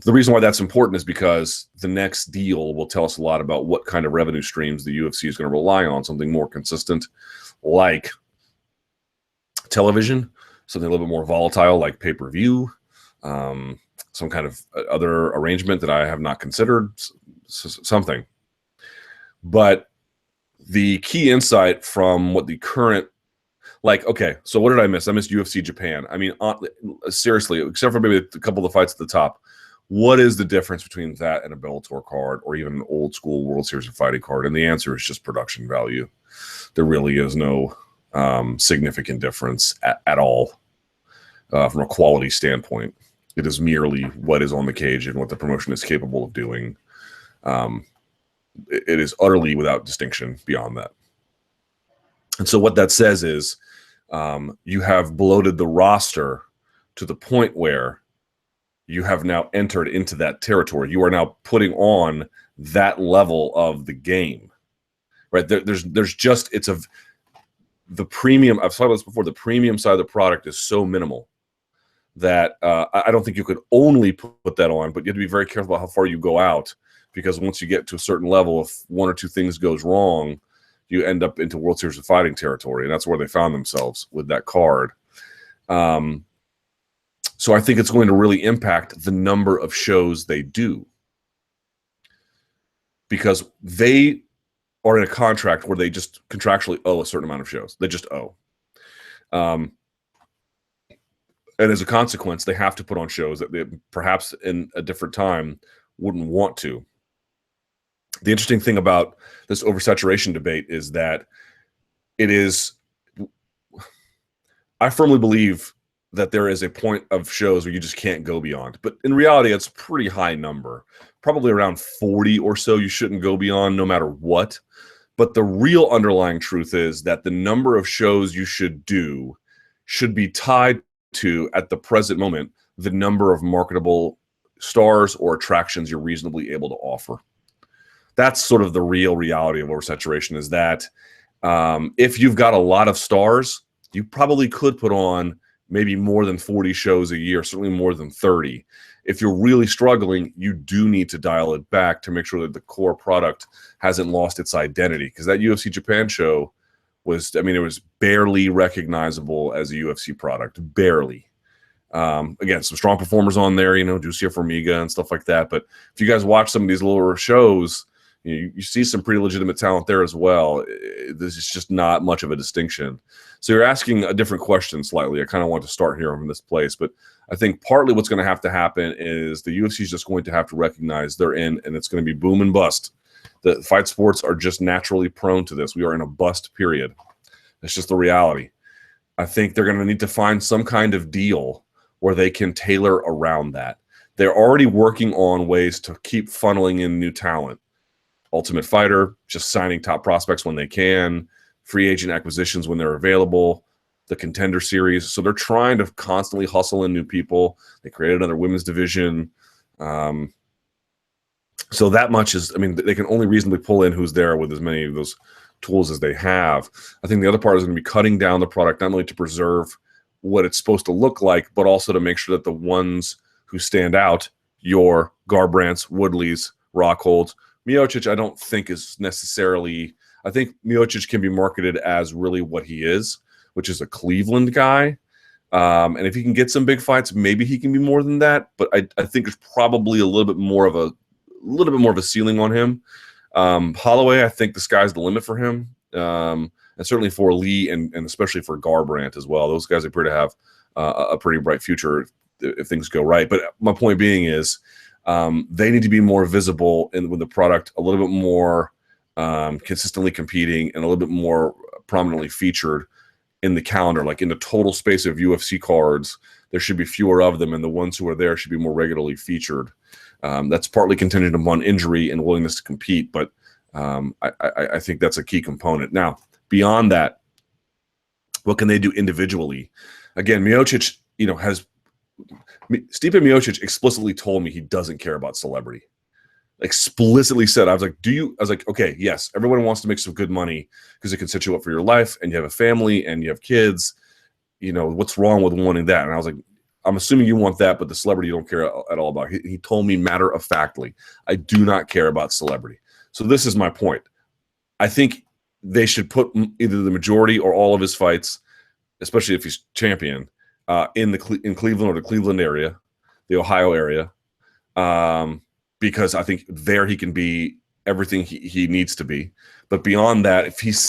the reason why that's important is because the next deal will tell us a lot about what kind of revenue streams the UFC is going to rely on, something more consistent like television, something a little bit more volatile like pay-per-view, some kind of other arrangement that I have not considered, something. But the key insight from what the current, okay, so what did I miss? I missed UFC Japan. I mean, seriously, except for maybe a couple of the fights at the top, what is the difference between that and a Bellator card or even an old school World Series of Fighting card? And the answer is just production value. There really is no significant difference at all from a quality standpoint. It is merely what is on the cage and what the promotion is capable of doing. It is utterly without distinction beyond that. And so what that says is you have bloated the roster to the point where you have now entered into that territory. You are now putting on that level of the game, right? There's just, the premium, I've talked about this before, the premium side of the product is so minimal that I don't think you could only put that on, but you have to be very careful about how far you go out, because once you get to a certain level, if one or two things goes wrong, you end up into World Series of Fighting territory, and that's where they found themselves with that card. So I think it's going to really impact the number of shows they do, because they are in a contract where they just contractually owe a certain amount of shows. They just owe. And as a consequence, they have to put on shows that they perhaps in a different time wouldn't want to. The interesting thing about this oversaturation debate is that I firmly believe that there is a point of shows where you just can't go beyond. But in reality, it's a pretty high number. Probably around 40 or so you shouldn't go beyond no matter what. But the real underlying truth is that the number of shows you should do should be tied to, at the present moment, the number of marketable stars or attractions you're reasonably able to offer. That's sort of the real reality of oversaturation, is that if you've got a lot of stars, you probably could put on maybe more than 40 shows a year, certainly more than 30. If you're really struggling, you do need to dial it back to make sure that the core product hasn't lost its identity. Because that UFC Japan show was, it was barely recognizable as a UFC product, barely. Again, some strong performers on there, Juicia Formiga and stuff like that. But if you guys watch some of these lower shows, you see some pretty legitimate talent there as well. This is just not much of a distinction. So you're asking a different question slightly. I kind of want to start here from this place, but I think partly what's going to happen is the UFC is just going to have to recognize they're in, and it's going to be boom and bust. The fight sports are just naturally prone to this. We are in a bust period. It's just the reality. I think they're going to need to find some kind of deal where they can tailor around that. They're already working on ways to keep funneling in new talent. Ultimate Fighter, just signing top prospects when they can, free agent acquisitions when they're available, the Contender Series. So they're trying to constantly hustle in new people. They created another women's division. So that much is, they can only reasonably pull in who's there with as many of those tools as they have. I think the other part is going to be cutting down the product, not only to preserve what it's supposed to look like, but also to make sure that the ones who stand out, your Garbrandts, Woodleys, Rockholds, Miocic, I don't think is necessarily – I think Miocic can be marketed as really what he is, which is a Cleveland guy. And if he can get some big fights, maybe he can be more than that. But I think there's probably a little bit more of a ceiling on him. Holloway, I think the sky's the limit for him. And certainly for Lee and especially for Garbrandt as well. Those guys appear to have a pretty bright future if things go right. But my point being is – they need to be more visible with the product, a little bit more consistently competing and a little bit more prominently featured in the calendar. Like in the total space of UFC cards, there should be fewer of them, and the ones who are there should be more regularly featured. That's partly contingent upon injury and willingness to compete, but I think that's a key component. Now, beyond that, what can they do individually? Again, Miocic, Stipe Miocic explicitly told me he doesn't care about celebrity. Explicitly said, I was like, okay, yes, everyone wants to make some good money because it can set you up for your life, and you have a family and you have kids. What's wrong with wanting that? And I was like, I'm assuming you want that, but the celebrity you don't care at all about. He told me matter of factly, I do not care about celebrity. So this is my point. I think they should put either the majority or all of his fights, especially if he's champion, in Cleveland or the Cleveland area, the Ohio area, because I think there he can be everything he needs to be. But beyond that, if he's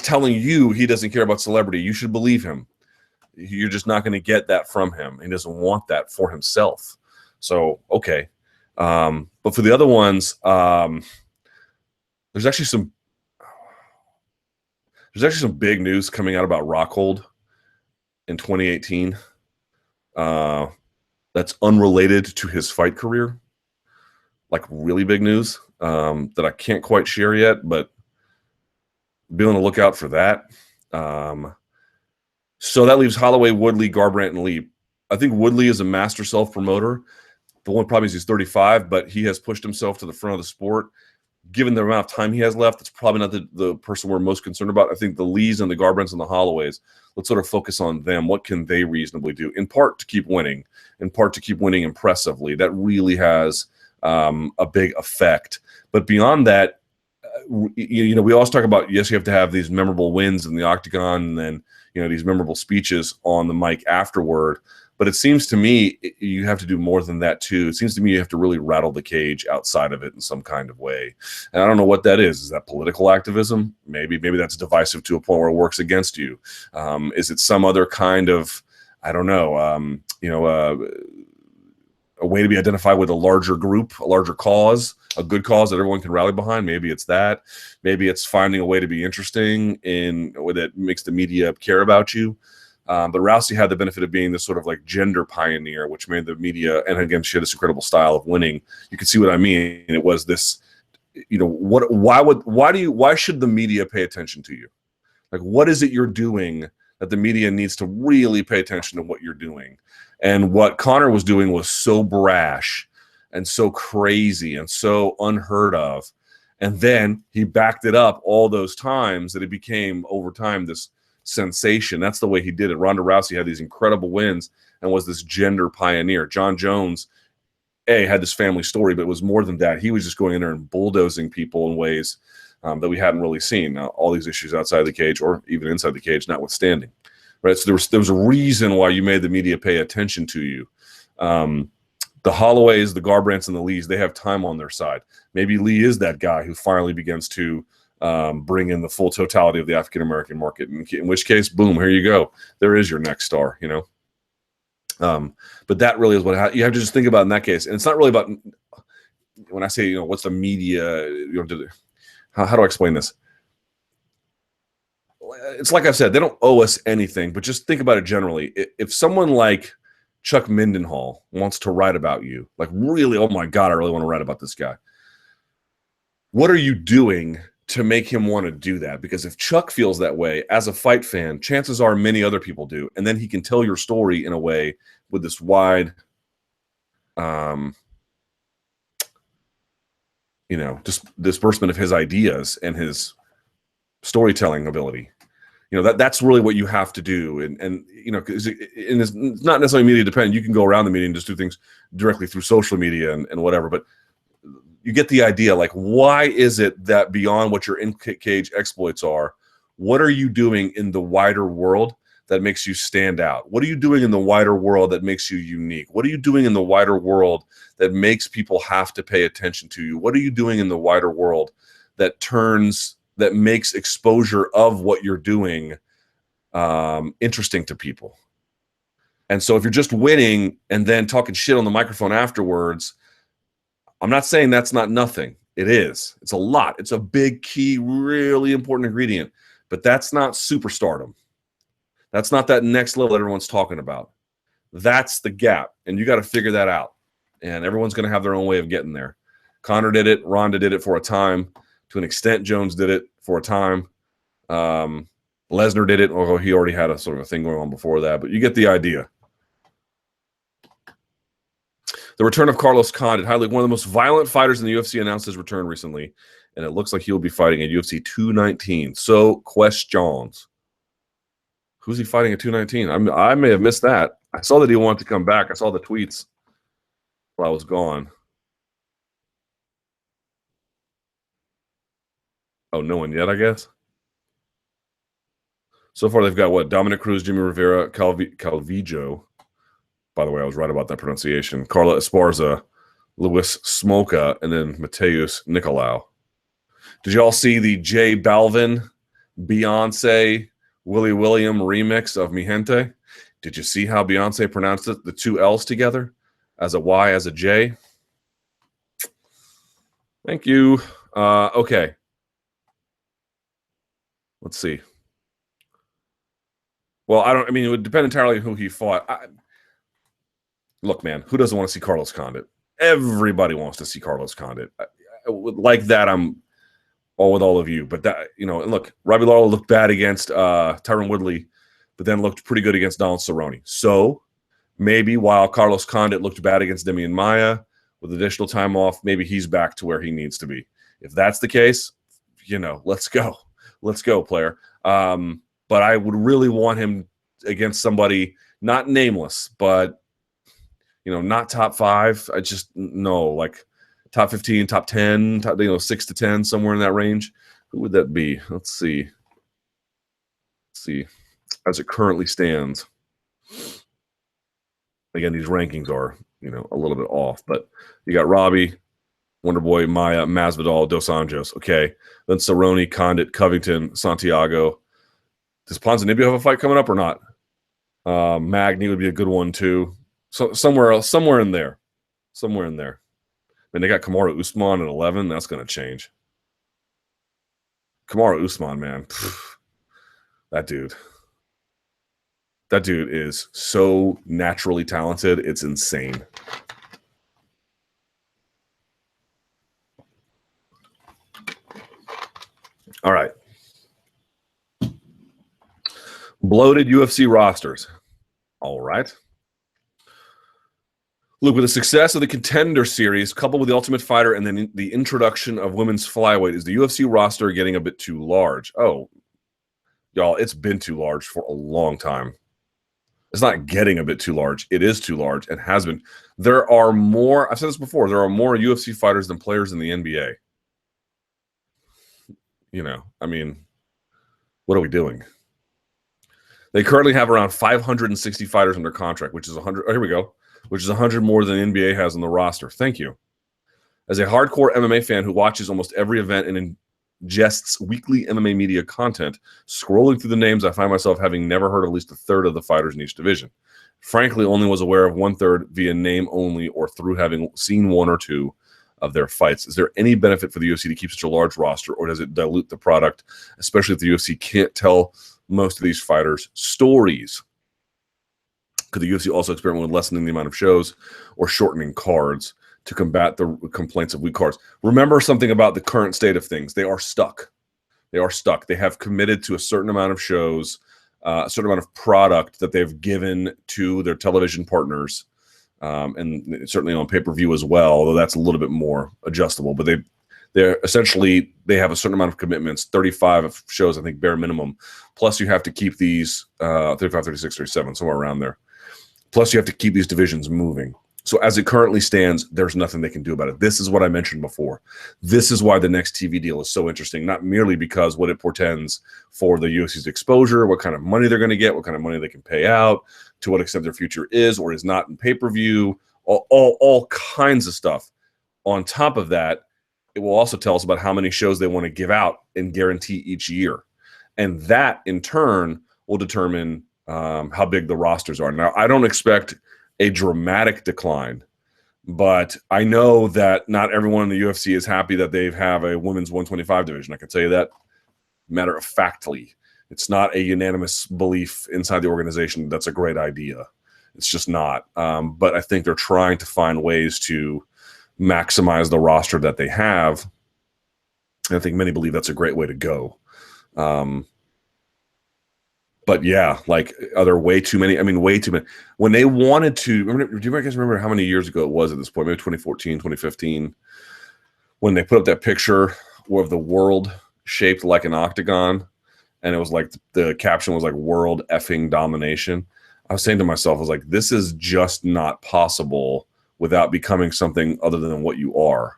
telling you he doesn't care about celebrity, you should believe him. You're just not going to get that from him. He doesn't want that for himself. So, okay. But for the other ones, there's actually some big news coming out about Rockhold in 2018 that's unrelated to his fight career, like really big news that I can't quite share yet, but be on the lookout for that. So that leaves Holloway, Woodley, Garbrandt, and Lee. I think Woodley is a master self-promoter. The one problem is he's 35, but he has pushed himself to the front of the sport. Given the amount of time he has left, it's probably not the person we're most concerned about. I think the Lees and the Garbrandts and the Holloways, let's sort of focus on them. What can they reasonably do? In part to keep winning, in part to keep winning impressively. That really has a big effect. But beyond that, we always talk about, yes, you have to have these memorable wins in the octagon and then, these memorable speeches on the mic afterward. But it seems to me you have to do more than that too. It seems to me you have to really rattle the cage outside of it in some kind of way. And I don't know what that is. Is that political activism? Maybe that's divisive to a point where it works against you. Is it some other kind of, I don't know, a way to be identified with a larger group, a larger cause, a good cause that everyone can rally behind? Maybe it's that. Maybe it's finding a way to be interesting in a way that makes the media care about you. But Rousey had the benefit of being this sort of like gender pioneer, which made the media, and again, she had this incredible style of winning. You can see what I mean. It was this, why should the media pay attention to you? Like, what is it you're doing that the media needs to really pay attention to what you're doing? And what Conor was doing was so brash and so crazy and so unheard of. And then he backed it up all those times that it became over time this sensation. That's the way he did it. Ronda Rousey had these incredible wins and was this gender pioneer. John Jones, had this family story, but it was more than that. He was just going in there and bulldozing people in ways that we hadn't really seen. Now, all these issues outside the cage or even inside the cage notwithstanding. right? So there was a reason why you made the media pay attention to you. The Holloways, the Garbrandts, and the Lees, they have time on their side. Maybe Lee is that guy who finally begins to bring in the full totality of the African-American market, in which case, boom, here you go. There is your next star, you know. But that really is what you have to just think about in that case. And it's not really about, when I say, you know, what's the media, you know, how do I explain this? It's like I've said, they don't owe us anything, but just think about it generally. If someone like Chuck Mindenhall wants to write about you, like really, oh my God, I really want to write about this guy. What are you doing to make him want to do that? Because if Chuck feels that way as a fight fan, chances are many other people do. And then he can tell your story in a way with this wide, you know, just disbursement of his ideas and his storytelling ability. You know, that's really what you have to do. And you know, because it's not necessarily media dependent. You can go around the media and just do things directly through social media and whatever. But you get the idea. Like, why is it that beyond what your in-cage exploits are, what are you doing in the wider world that makes you stand out? What are you doing in the wider world that makes you unique? What are you doing in the wider world that makes people have to pay attention to you? What are you doing in the wider world that makes exposure of what you're doing interesting to people? And so if you're just winning and then talking shit on the microphone afterwards, I'm not saying that's not nothing. It is. It's a lot. It's a big, key, really important ingredient. But that's not superstardom. That's not that next level that everyone's talking about. That's the gap. And you got to figure that out. And everyone's going to have their own way of getting there. Conor did it. Ronda did it for a time. To an extent, Jones did it for a time. Lesnar did it, although he already had a sort of a thing going on before that. But you get the idea. The return of Carlos Condit, one of the most violent fighters in the UFC, announced his return recently, and it looks like he'll be fighting at UFC 219. So, questions. Who's he fighting at 219? I may have missed that. I saw that he wanted to come back. I saw the tweets while I was gone. Oh, no one yet, I guess. So far, they've got what? Dominic Cruz, Jimmy Rivera, Calvillo. By the way, I was right about that pronunciation. Carla Esparza, Luis Smoka, and then Mateus Nicolau. Did y'all see the J Balvin, Beyonce, Willie William remix of Mi Gente? Did you see how Beyonce pronounced it? The two L's together as a Y, as a J. Thank you. Okay. Let's see. Well, I mean, it would depend entirely on who he fought. Look, man, who doesn't want to see Carlos Condit? Everybody wants to see Carlos Condit. Like that, I'm all with all of you. But that, you know, look, Robbie Lawler looked bad against Tyron Woodley, but then looked pretty good against Donald Cerrone. So maybe while Carlos Condit looked bad against Demian Maia, with additional time off, maybe he's back to where he needs to be. If that's the case, you know, let's go. Let's go, player. But I would really want him against somebody, not nameless, but you know, not top 5. I just no, like top 15, top 10, top, 6 to 10, somewhere in that range. Who would that be? Let's see. As it currently stands. Again, these rankings are, you know, a little bit off, but you got Robbie, Wonderboy, Maia, Masvidal, Dos Anjos. Okay. Then Cerrone, Condit, Covington, Santiago. Does Ponzinibbio have a fight coming up or not? Magny would be a good one too. So somewhere else, somewhere in there. And they got Kamaru Usman at 11. That's going to change. Kamaru Usman, man. That dude is so naturally talented. It's insane. All right. Bloated UFC rosters. All right. Look, with the success of the Contender Series, coupled with the Ultimate Fighter and then the introduction of women's flyweight, is the UFC roster getting a bit too large? Oh, y'all, it's been too large for a long time. It's not getting a bit too large. It is too large and has been. There are more, I've said this before, there are more UFC fighters than players in the NBA. You know, I mean, what are we doing? They currently have around 560 fighters under contract, which is 100. Oh, here we go. Which is 100 more than the NBA has on the roster. Thank you. As a hardcore MMA fan who watches almost every event and ingests weekly MMA media content, scrolling through the names, I find myself having never heard of at least a third of the fighters in each division. Frankly, only was aware of 1/3 via name only or through having seen one or two of their fights. Is there any benefit for the UFC to keep such a large roster, or does it dilute the product, especially if the UFC can't tell most of these fighters' stories? Could the UFC also experiment with lessening the amount of shows or shortening cards to combat the complaints of weak cards? Remember something about the current state of things. They are stuck. They are stuck. They have committed to a certain amount of shows, a certain amount of product that they've given to their television partners, and certainly on pay-per-view as well, although that's a little bit more adjustable. But they're essentially, they have a certain amount of commitments, 35 shows, I think, bare minimum. Plus you have to keep these 35, 36, 37, somewhere around there. Plus you have to keep these divisions moving. So as it currently stands, there's nothing they can do about it. This is what I mentioned before. This is why the next TV deal is so interesting, not merely because what it portends for the UFC's exposure, what kind of money they're going to get, what kind of money they can pay out, to what extent their future is or is not in pay-per-view, all kinds of stuff. On top of that, it will also tell us about how many shows they want to give out and guarantee each year. And that, in turn, will determine how big the rosters are. Now, I don't expect a dramatic decline, but I know that not everyone in the UFC is happy that they have a women's 125 division. I can tell you that matter of factly. It's not a unanimous belief inside the organization that's a great idea. It's just not. But I think they're trying to find ways to maximize the roster that they have. And I think many believe that's a great way to go. But yeah, like, are there way too many? I mean, way too many. When they wanted to, do you guys remember how many years ago it was at this point? Maybe 2014, 2015, when they put up that picture of the world shaped like an octagon, and it was like the caption was like "World effing domination." I was saying to myself, I was like, this is just not possible without becoming something other than what you are.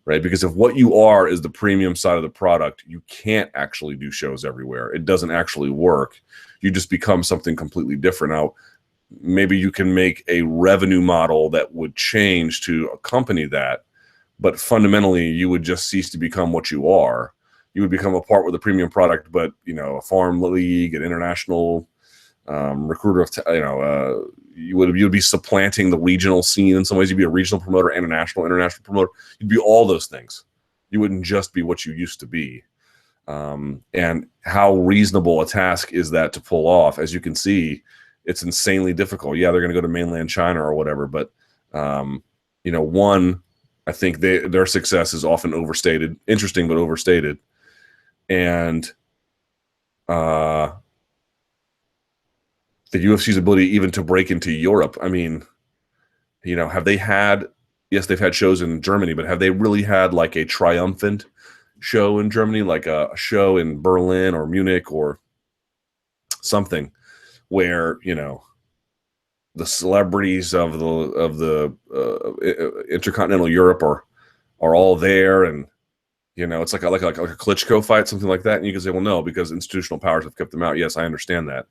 Right? Because if what you are is the premium side of the product, you can't actually do shows everywhere. It doesn't actually work. You just become something completely different. Now, maybe you can make a revenue model that would change to accompany that, but fundamentally, you would just cease to become what you are. You would become a part with a premium product, but, you know, a farm league, an international recruiter of, you would be supplanting the regional scene in some ways. You'd be a regional promoter and a international promoter. You'd be all those things. You wouldn't just be what you used to be. And how reasonable a task is that to pull off? As you can see, it's insanely difficult. Yeah, they're going to go to mainland China or whatever, but I think their success is often overstated. Interesting, but overstated. And the UFC's ability even to break into Europe. I mean, have they had, yes, they've had shows in Germany, but have they really had like a triumphant show in Germany, like a show in Berlin or Munich or something where, the celebrities of the intercontinental Europe are all there, and it's like a Klitschko fight, something like that. And you can say, well, no, because institutional powers have kept them out. Yes, I understand that.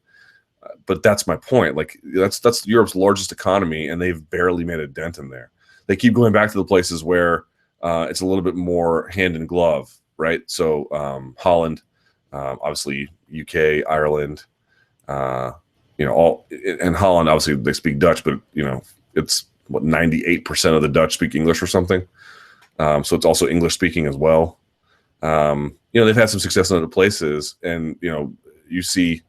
But that's my point. Like, that's Europe's largest economy, and they've barely made a dent in there. They keep going back to the places where it's a little bit more hand in glove, right? So Holland, obviously UK, Ireland, all, and Holland, obviously they speak Dutch, but it's what 98% of the Dutch speak English or something. So it's also English speaking as well. They've had some success in other places, and you see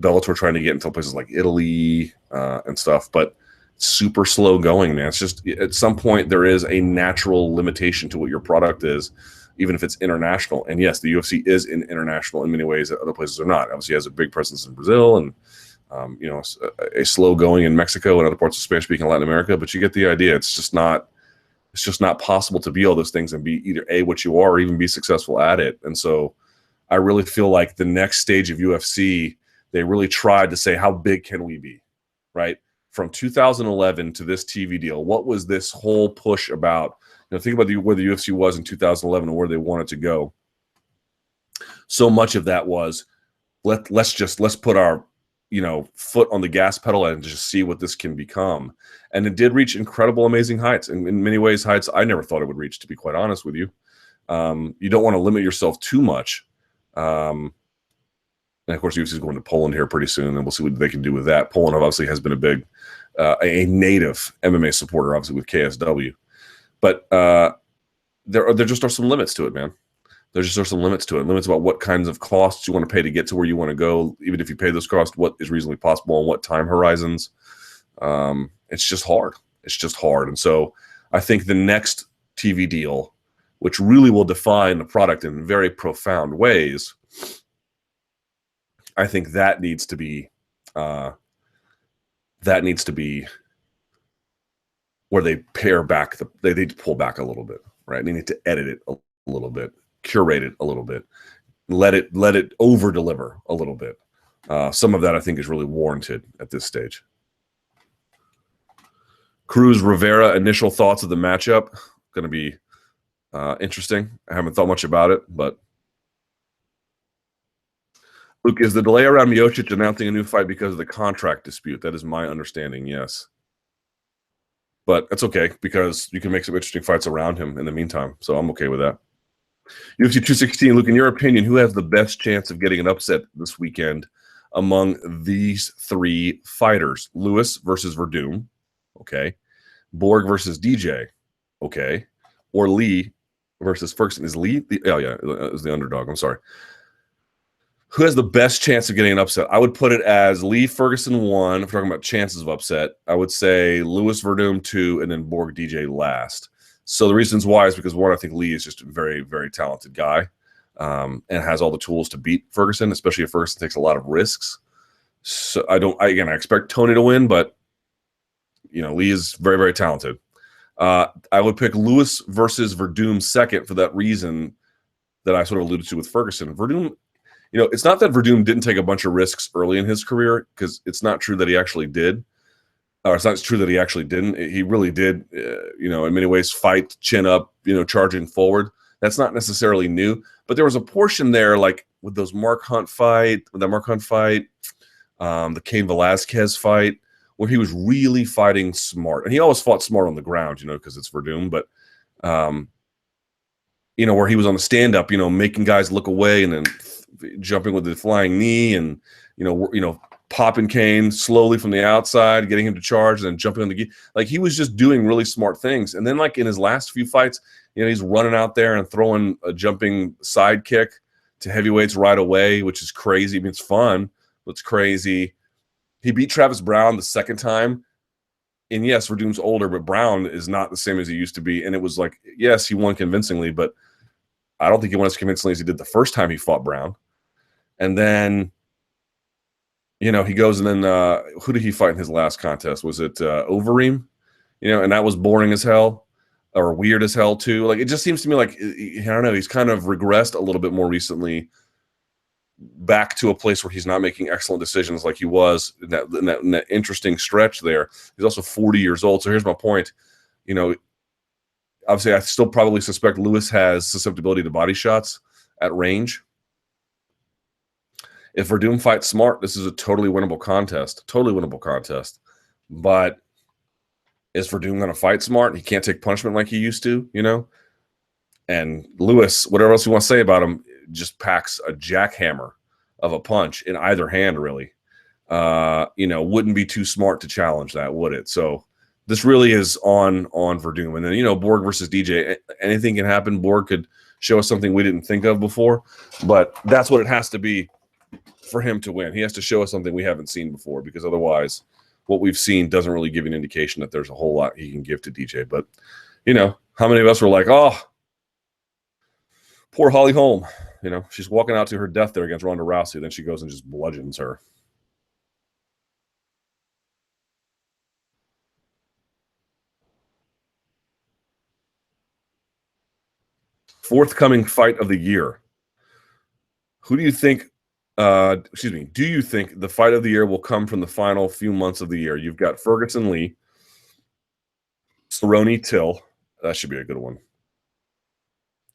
Bellator trying to get into places like Italy and stuff, but super slow going, man. It's just, at some point there is a natural limitation to what your product is, even if it's international. And yes, the UFC is international in many ways that other places are not. Obviously, it has a big presence in Brazil and a slow going in Mexico and other parts of Spanish-speaking Latin America. But you get the idea. It's just not possible to be all those things and be either A, what you are, or even be successful at it. And so I really feel like the next stage of UFC, they really tried to say, how big can we be, right? From 2011 to this TV deal, what was this whole push about? Think about where the UFC was in 2011 and where they wanted to go. So much of that was, let's put our foot on the gas pedal and just see what this can become. And it did reach incredible, amazing heights, and in many ways heights I never thought it would reach, to be quite honest with you. You don't want to limit yourself too much. And of course, UFC is going to Poland here pretty soon, and we'll see what they can do with that. Poland obviously has been a big, a native MMA supporter, obviously with KSW, but there just are some limits to it, man. There just are some limits to it. Limits about what kinds of costs you want to pay to get to where you want to go. Even if you pay those costs, what is reasonably possible and what time horizons. It's just hard. It's just hard. And so I think the next TV deal, which really will define the product in very profound ways, I think that needs to be where they pare back they need to pull back a little bit, right? They need to edit it a little bit, curate it a little bit, let it over deliver a little bit. Some of that I think is really warranted at this stage. Cruz Rivera, initial thoughts of the matchup. Going to be interesting. I haven't thought much about it, but Luke, is the delay around Miocic announcing a new fight because of the contract dispute? That is my understanding, yes. But that's okay, because you can make some interesting fights around him in the meantime, so I'm okay with that. UFC 216, Luke, in your opinion, who has the best chance of getting an upset this weekend among these three fighters? Lewis versus Verdum, okay. Borg versus DJ, okay. Or Lee versus Ferguson. Is Lee? Is the underdog. I'm sorry. Who has the best chance of getting an upset? I would put it as Lee Ferguson 1. If we're talking about chances of upset, I would say Lewis Verdum 2, and then Borg DJ last. So the reasons why is because, one, I think Lee is just a very, very talented guy, and has all the tools to beat Ferguson, especially if Ferguson takes a lot of risks. So I expect Tony to win, but Lee is very, very talented. I would pick Lewis versus Verdum second for that reason that I sort of alluded to with Ferguson. Verdum, it's not that Verdum didn't take a bunch of risks early in his career, because it's not true that he actually did. Or it's not true that he actually didn't. He really did, in many ways, fight chin up, charging forward. That's not necessarily new. But there was a portion there, like with that Mark Hunt fight, the Cain Velasquez fight, where he was really fighting smart. And he always fought smart on the ground, because it's Verdum. But, where he was on the stand-up, making guys look away and then jumping with the flying knee and, popping Cain slowly from the outside, getting him to charge, and then jumping on the gi. Like, he was just doing really smart things. And then, like, in his last few fights, he's running out there and throwing a jumping side kick to heavyweights right away, which is crazy. I mean, it's fun, but it's crazy. He beat Travis Brown the second time. And yes, Verdum's older, but Brown is not the same as he used to be. And it was like, yes, he won convincingly, but I don't think he won as convincingly as he did the first time he fought Brown. And then, he goes and then who did he fight in his last contest? Was it Overeem? And that was boring as hell, or weird as hell too. Like, it just seems to me like, I don't know, he's kind of regressed a little bit more recently, back to a place where he's not making excellent decisions like he was in that interesting stretch there. He's also 40 years old. So here's my point. Obviously I still probably suspect Lewis has susceptibility to body shots at range. If Verdum fights smart, this is a totally winnable contest. But is Verdum going to fight smart? He can't take punishment like he used to, And Lewis, whatever else you want to say about him, just packs a jackhammer of a punch in either hand, really. Wouldn't be too smart to challenge that, would it? So this really is on Verdum. And then, Borg versus DJ, anything can happen. Borg could show us something we didn't think of before, but that's what it has to be for him to win. He has to show us something we haven't seen before, because otherwise what we've seen doesn't really give an indication that there's a whole lot he can give to DJ. But, how many of us were like, oh, poor Holly Holm, she's walking out to her death there against Ronda Rousey. Then she goes and just bludgeons her. Forthcoming fight of the year. Who do you think, do you think the fight of the year will come from the final few months of the year? You've got Ferguson Lee, Cerrone Till. That should be a good one.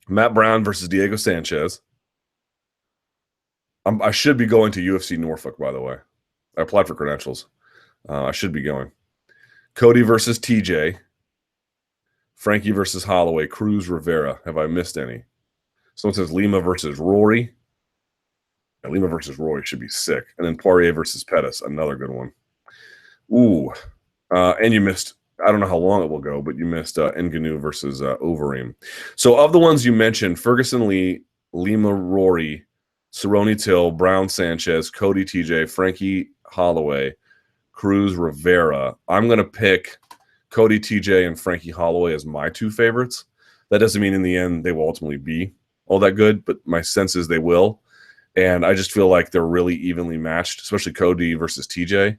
Matt Brown versus Diego Sanchez. I should be going to UFC Norfolk, by the way. I applied for credentials. I should be going. Cody versus TJ. Frankie versus Holloway. Cruz Rivera. Have I missed any? Someone says Lima versus Rory. Yeah, Lima versus Rory should be sick. And then Poirier versus Pettis. Another good one. Ooh. And you missed, I don't know how long it will go, but you missed Ngannou versus Overeem. So of the ones you mentioned, Ferguson Lee, Lima Rory, Cerrone Till, Brown Sanchez, Cody TJ, Frankie Holloway, Cruz Rivera. I'm going to pick Cody TJ and Frankie Holloway as my two favorites. That doesn't mean in the end they will ultimately be all that good, but my sense is they will. And I just feel like they're really evenly matched, especially Cody versus TJ.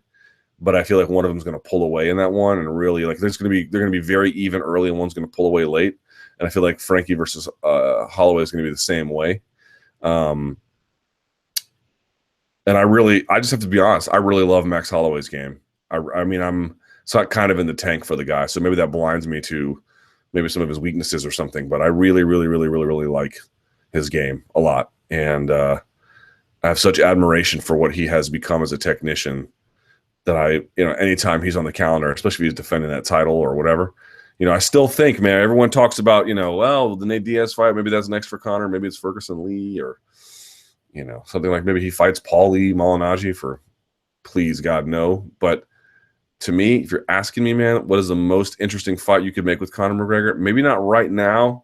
But I feel like one of them is going to pull away in that one, and really like they're going to be very even early, and one's going to pull away late. And I feel like Frankie versus Holloway is going to be the same way. And I just have to be honest. I really love Max Holloway's game. I mean, I'm kind of in the tank for the guy, so maybe that blinds me to maybe some of his weaknesses or something. But I really like his game a lot, and I have such admiration for what he has become as a technician. That anytime he's on the calendar, especially if he's defending that title or whatever, I still think, man, everyone talks about, well, the Nate Diaz fight, maybe that's next for Conor, maybe it's Ferguson Lee, or, something like maybe he fights Paulie Malignaggi for, please, God, no. But to me, if you're asking me, man, what is the most interesting fight you could make with Conor McGregor? Maybe not right now,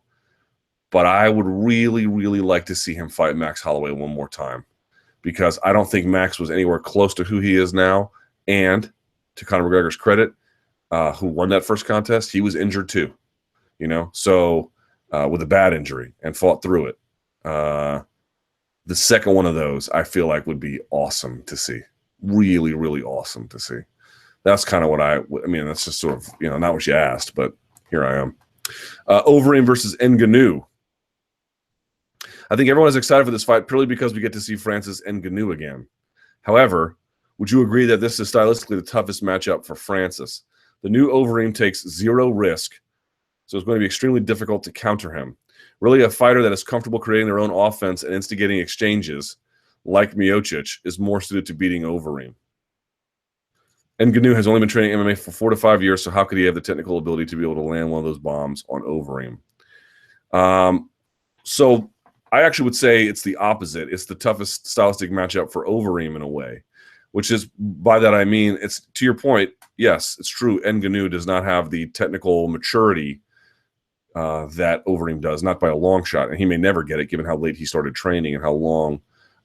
but I would really like to see him fight Max Holloway one more time, because I don't think Max was anywhere close to who he is now. And to Conor McGregor's credit, who won that first contest, he was injured too, so with a bad injury and fought through it. The second one of those, I feel like, would be awesome to see. Really awesome to see. That's kind of what I mean, that's just sort of, not what you asked, but here I am. Overeem versus Ngannou. I think everyone is excited for this fight purely because we get to see Francis Ngannou again. However, would you agree that this is stylistically the toughest matchup for Francis? The new Overeem takes zero risk, so it's going to be extremely difficult to counter him. Really, a fighter that is comfortable creating their own offense and instigating exchanges, like Miocic, is more suited to beating Overeem. Ngannou has only been training MMA for 4 to 5 years, so how could he have the technical ability to be able to land one of those bombs on Overeem? So I actually would say it's the opposite. It's the toughest stylistic matchup for Overeem in a way. Which is, by that I mean, it's to your point, yes, it's true. Ngannou does not have the technical maturity that Overeem does, not by a long shot. And he may never get it, given how late he started training and how long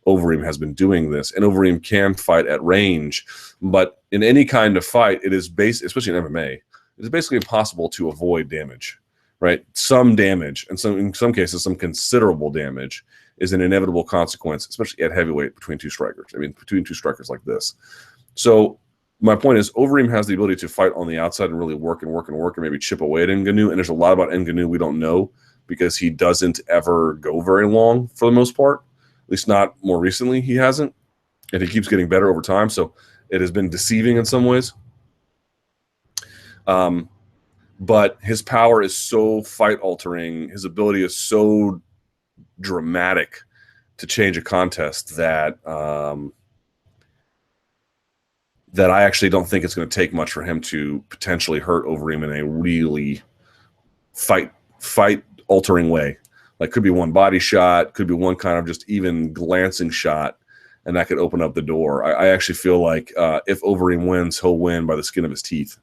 Overeem has been doing this. And Overeem can fight at range. But in any kind of fight, it is especially in MMA, it is basically impossible to avoid damage, right? Some damage, and in some cases, some considerable damage is an inevitable consequence, especially at heavyweight between two strikers. I mean, between two strikers like this. So my point is, Overeem has the ability to fight on the outside and really work and maybe chip away at Ngannou. And there's a lot about Ngannou we don't know because he doesn't ever go very long for the most part. At least not more recently, he hasn't. And he keeps getting better over time. So it has been deceiving in some ways. But his power is so fight-altering. His ability is so dramatic to change a contest that that I actually don't think it's going to take much for him to potentially hurt Overeem in a really fight-altering way. Like, could be one body shot, could be one kind of just even glancing shot, and that could open up the door. I actually feel like if Overeem wins, he'll win by the skin of his teeth.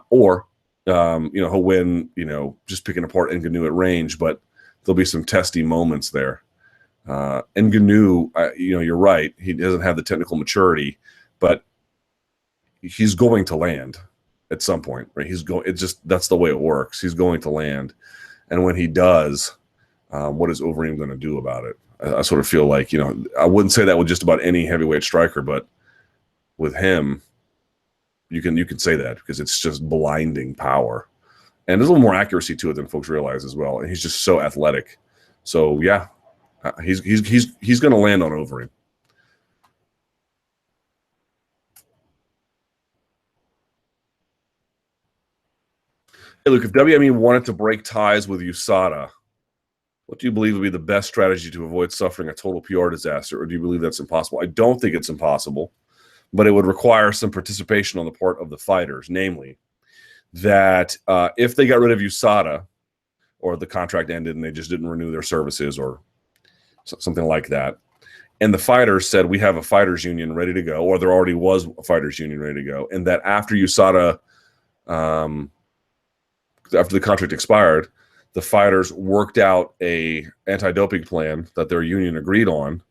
Or he'll win, just picking apart Ngannou at range, but there'll be some testy moments there. Ngannou, you're right. He doesn't have the technical maturity, but he's going to land at some point, right? That's the way it works. He's going to land. And when he does, what is Overeem going to do about it? I sort of feel like, I wouldn't say that with just about any heavyweight striker, but with him, you can say that because it's just blinding power. And there's a little more accuracy to it than folks realize as well. And he's just so athletic. So yeah, he's going to land on Overeem. Hey, Luke, if WME wanted to break ties with USADA, what do you believe would be the best strategy to avoid suffering a total PR disaster, or do you believe that's impossible? I don't think it's impossible, but it would require some participation on the part of the fighters, namely that if they got rid of USADA or the contract ended and they just didn't renew their services or something like that, and the fighters said, we have a fighters union ready to go, or there already was a fighters union ready to go, and that after USADA, after the contract expired, the fighters worked out a anti-doping plan that their union agreed on,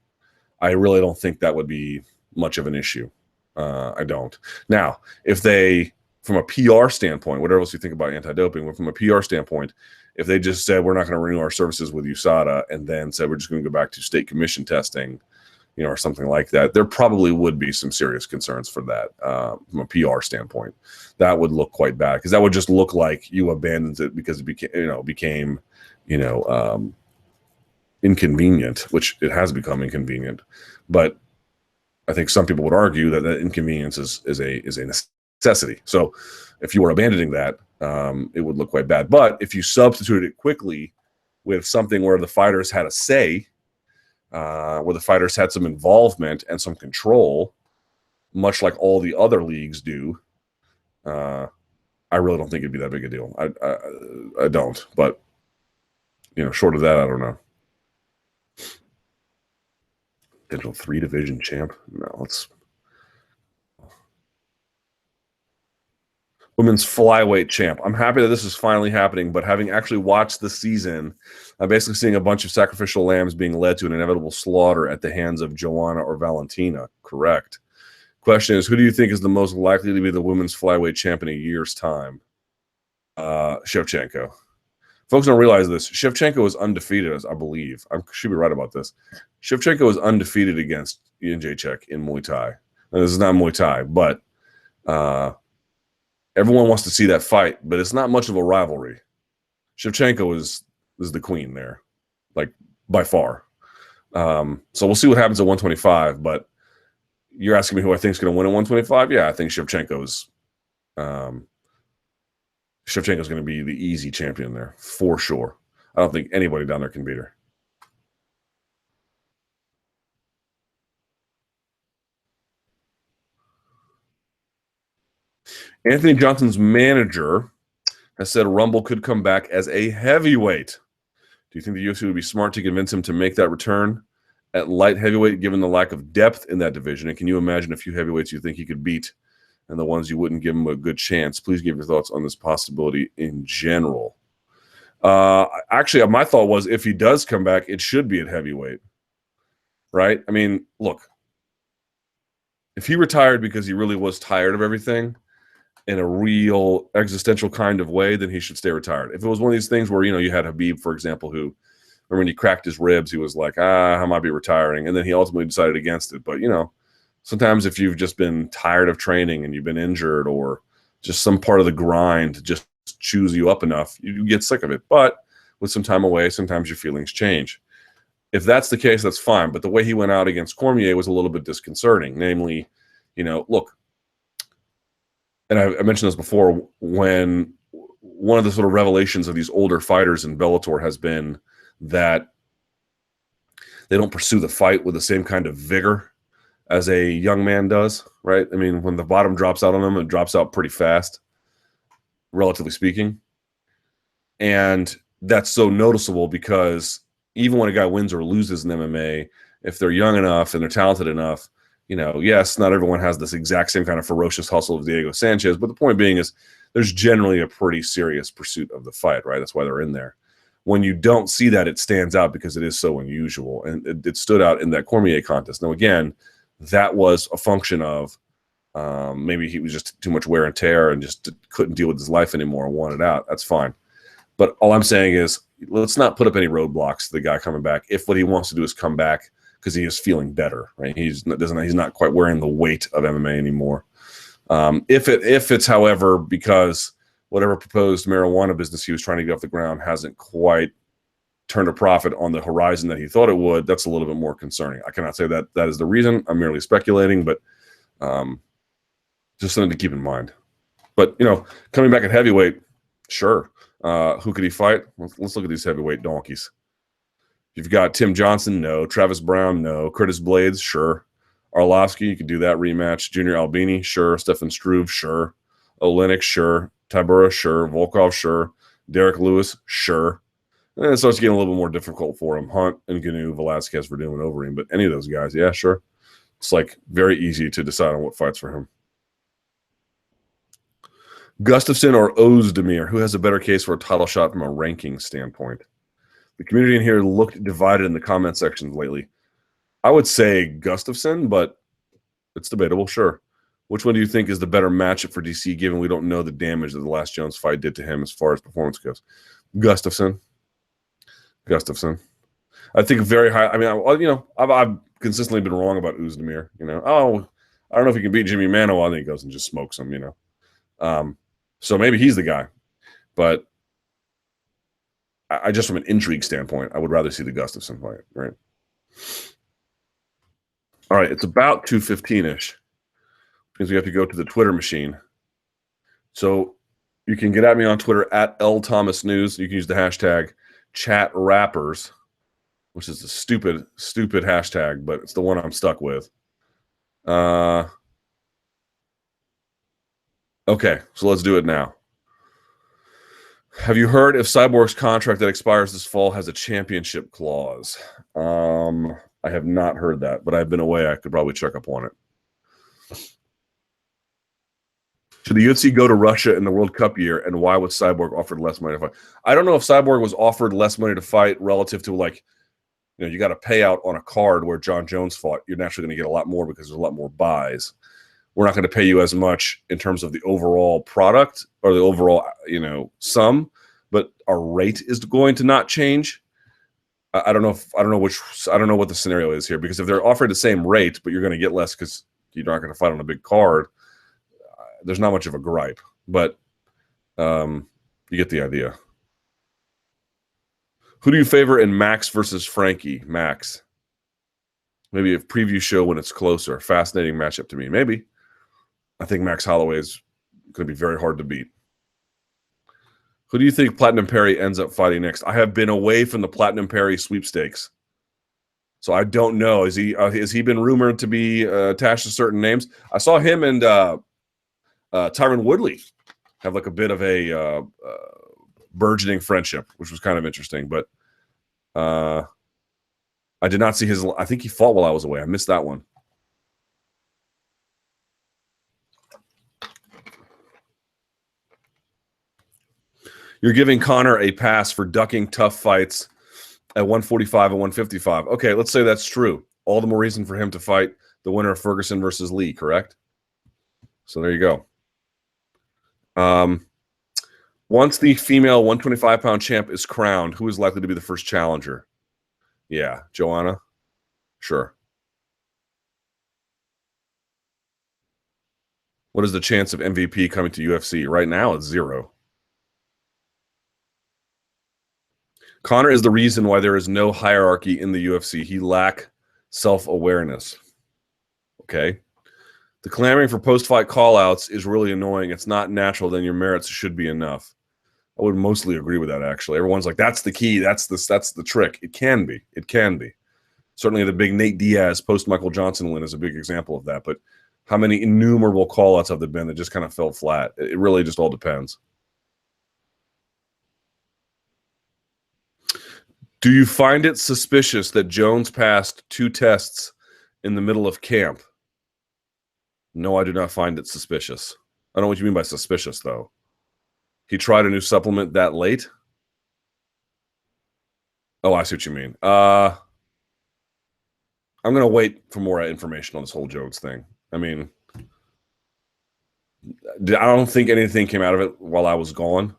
I really don't think that would be much of an issue. I don't. Now, if they, from a PR standpoint, whatever else you think about anti-doping, but from a PR standpoint, if they just said we're not going to renew our services with USADA and then said we're just going to go back to state commission testing, or something like that, there probably would be some serious concerns for that from a PR standpoint. That would look quite bad because that would just look like you abandoned it because it became inconvenient, which it has become inconvenient. But I think some people would argue that that inconvenience is a necessity. So if you were abandoning that, it would look quite bad. But if you substituted it quickly with something where the fighters had a say, where the fighters had some involvement and some control, much like all the other leagues do, I really don't think it'd be that big a deal. I don't. But, short of that, I don't know. Potential 3-division champ? No, let's... Women's flyweight champ. I'm happy that this is finally happening, but having actually watched the season, I'm basically seeing a bunch of sacrificial lambs being led to an inevitable slaughter at the hands of Joanna or Valentina. Correct. Question is, who do you think is the most likely to be the women's flyweight champ in a year's time? Shevchenko. Folks don't realize this. Shevchenko is undefeated, I believe. I should be right about this. Shevchenko is undefeated against Ian Jacek in Muay Thai. Now, this is not Muay Thai, but everyone wants to see that fight, but it's not much of a rivalry. Shevchenko is the queen there, like by far. So we'll see what happens at 125. But you're asking me who I think is going to win at 125? Yeah, I think Shevchenko's going to be the easy champion there for sure. I don't think anybody down there can beat her. Anthony Johnson's manager has said Rumble could come back as a heavyweight. Do you think the UFC would be smart to convince him to make that return at light heavyweight, given the lack of depth in that division? And can you imagine a few heavyweights you think he could beat and the ones you wouldn't give him a good chance? Please give your thoughts on this possibility in general. Actually, my thought was if he does come back, it should be at heavyweight, right? I mean, look, if he retired because he really was tired of everything in a real existential kind of way, then he should stay retired. If it was one of these things where, you had Habib, for example, who, when he cracked his ribs, he was like, I might be retiring. And then he ultimately decided against it. But, sometimes if you've just been tired of training and you've been injured or just some part of the grind just chews you up enough, you get sick of it. But with some time away, sometimes your feelings change. If that's the case, that's fine. But the way he went out against Cormier was a little bit disconcerting. Namely, look, and I mentioned this before, when one of the sort of revelations of these older fighters in Bellator has been that they don't pursue the fight with the same kind of vigor as a young man does, right? I mean, when the bottom drops out on them, it drops out pretty fast, relatively speaking. And that's so noticeable because even when a guy wins or loses in MMA, if they're young enough and they're talented enough, yes, not everyone has this exact same kind of ferocious hustle as Diego Sanchez, but the point being is there's generally a pretty serious pursuit of the fight, right? That's why they're in there. When you don't see that, it stands out because it is so unusual, and it stood out in that Cormier contest. Now, again, that was a function of maybe he was just too much wear and tear and just couldn't deal with his life anymore and wanted out. That's fine. But all I'm saying is let's not put up any roadblocks to the guy coming back if what he wants to do is come back because he is feeling better, right? He's not quite wearing the weight of MMA anymore. If it's, however, because whatever proposed marijuana business he was trying to get off the ground hasn't quite turned a profit on the horizon that he thought it would, that's a little bit more concerning. I cannot say that is the reason. I'm merely speculating, but just something to keep in mind. But, coming back at heavyweight, sure. Who could he fight? Let's look at these heavyweight donkeys. You've got Tim Johnson, no. Travis Brown, no. Curtis Blades, sure. Arlovsky, you could do that rematch. Junior Albini, sure. Stefan Struve, sure. Olenek, sure. Tybura, sure. Volkov, sure. Derek Lewis, sure. And it starts getting a little bit more difficult for him. Hunt and Gnu, Velasquez, Verdum, and Overeem. But any of those guys, yeah, sure. It's like very easy to decide on what fights for him. Gustafsson or Ozdemir, who has a better case for a title shot from a ranking standpoint? The community in here looked divided in the comment sections lately. I would say Gustafsson, but it's debatable, sure. Which one do you think is the better matchup for DC, given we don't know the damage that the last Jones fight did to him as far as performance goes? Gustafsson. I think very high. I mean, I've consistently been wrong about Ozdemir. I don't know if he can beat Jimmy Mano. I think he goes and just smokes him. So maybe he's the guy. But I just from an intrigue standpoint, I would rather see the Gustafsson fight, right? All right, it's about 2:15-ish. Because we have to go to the Twitter machine. So you can get at me on Twitter at LThomasNews. You can use the hashtag #ChatRappers, which is a stupid hashtag, but it's the one I'm stuck with. Okay, so let's do it now. Have you heard if Cyborg's contract that expires this fall has a championship clause? I have not heard that, but I've been away. I could probably check up on it. Should the UFC go to Russia in the World Cup year, and why was Cyborg offered less money to fight? I don't know if Cyborg was offered less money to fight relative to you got a payout on a card where John Jones fought. You're naturally going to get a lot more because there's a lot more buys. We're not going to pay you as much in terms of the overall product or the overall, sum, but our rate is going to not change. I don't know what the scenario is here, because if they're offered the same rate, but you're going to get less because you're not going to fight on a big card, there's not much of a gripe, but you get the idea. Who do you favor in Max versus Frankie? Max. Maybe a preview show when it's closer. Fascinating matchup to me. Maybe. I think Max Holloway is going to be very hard to beat. Who do you think Platinum Perry ends up fighting next? I have been away from the Platinum Perry sweepstakes, so I don't know. Has he been rumored to be attached to certain names? I saw him and Tyron Woodley have like a bit of a burgeoning friendship, which was kind of interesting. But I did not see his. I think he fought while I was away. I missed that one. You're giving Conor a pass for ducking tough fights at 145 and 155. Okay, let's say that's true. All the more reason for him to fight the winner of Ferguson versus Lee, correct? So there you go. Once the female 125-pound champ is crowned, who is likely to be the first challenger? Yeah, Joanna? Sure. What is the chance of MVP coming to UFC? Right now, it's 0. Conor is the reason why there is no hierarchy in the UFC. He lacks self-awareness. Okay? The clamoring for post-fight call-outs is really annoying. It's not natural. Then your merits should be enough. I would mostly agree with that, actually. Everyone's like, that's the key. That's the trick. It can be. It can be. Certainly the big Nate Diaz post-Michael Johnson win is a big example of that. But how many innumerable call-outs have there been that just kind of fell flat? It really just all depends. Do you find it suspicious that Jones passed 2 tests in the middle of camp? No, I do not find it suspicious. I don't know what you mean by suspicious, though. He tried a new supplement that late? Oh, I see what you mean. I'm going to wait for more information on this whole Jones thing. I mean, I don't think anything came out of it while I was gone,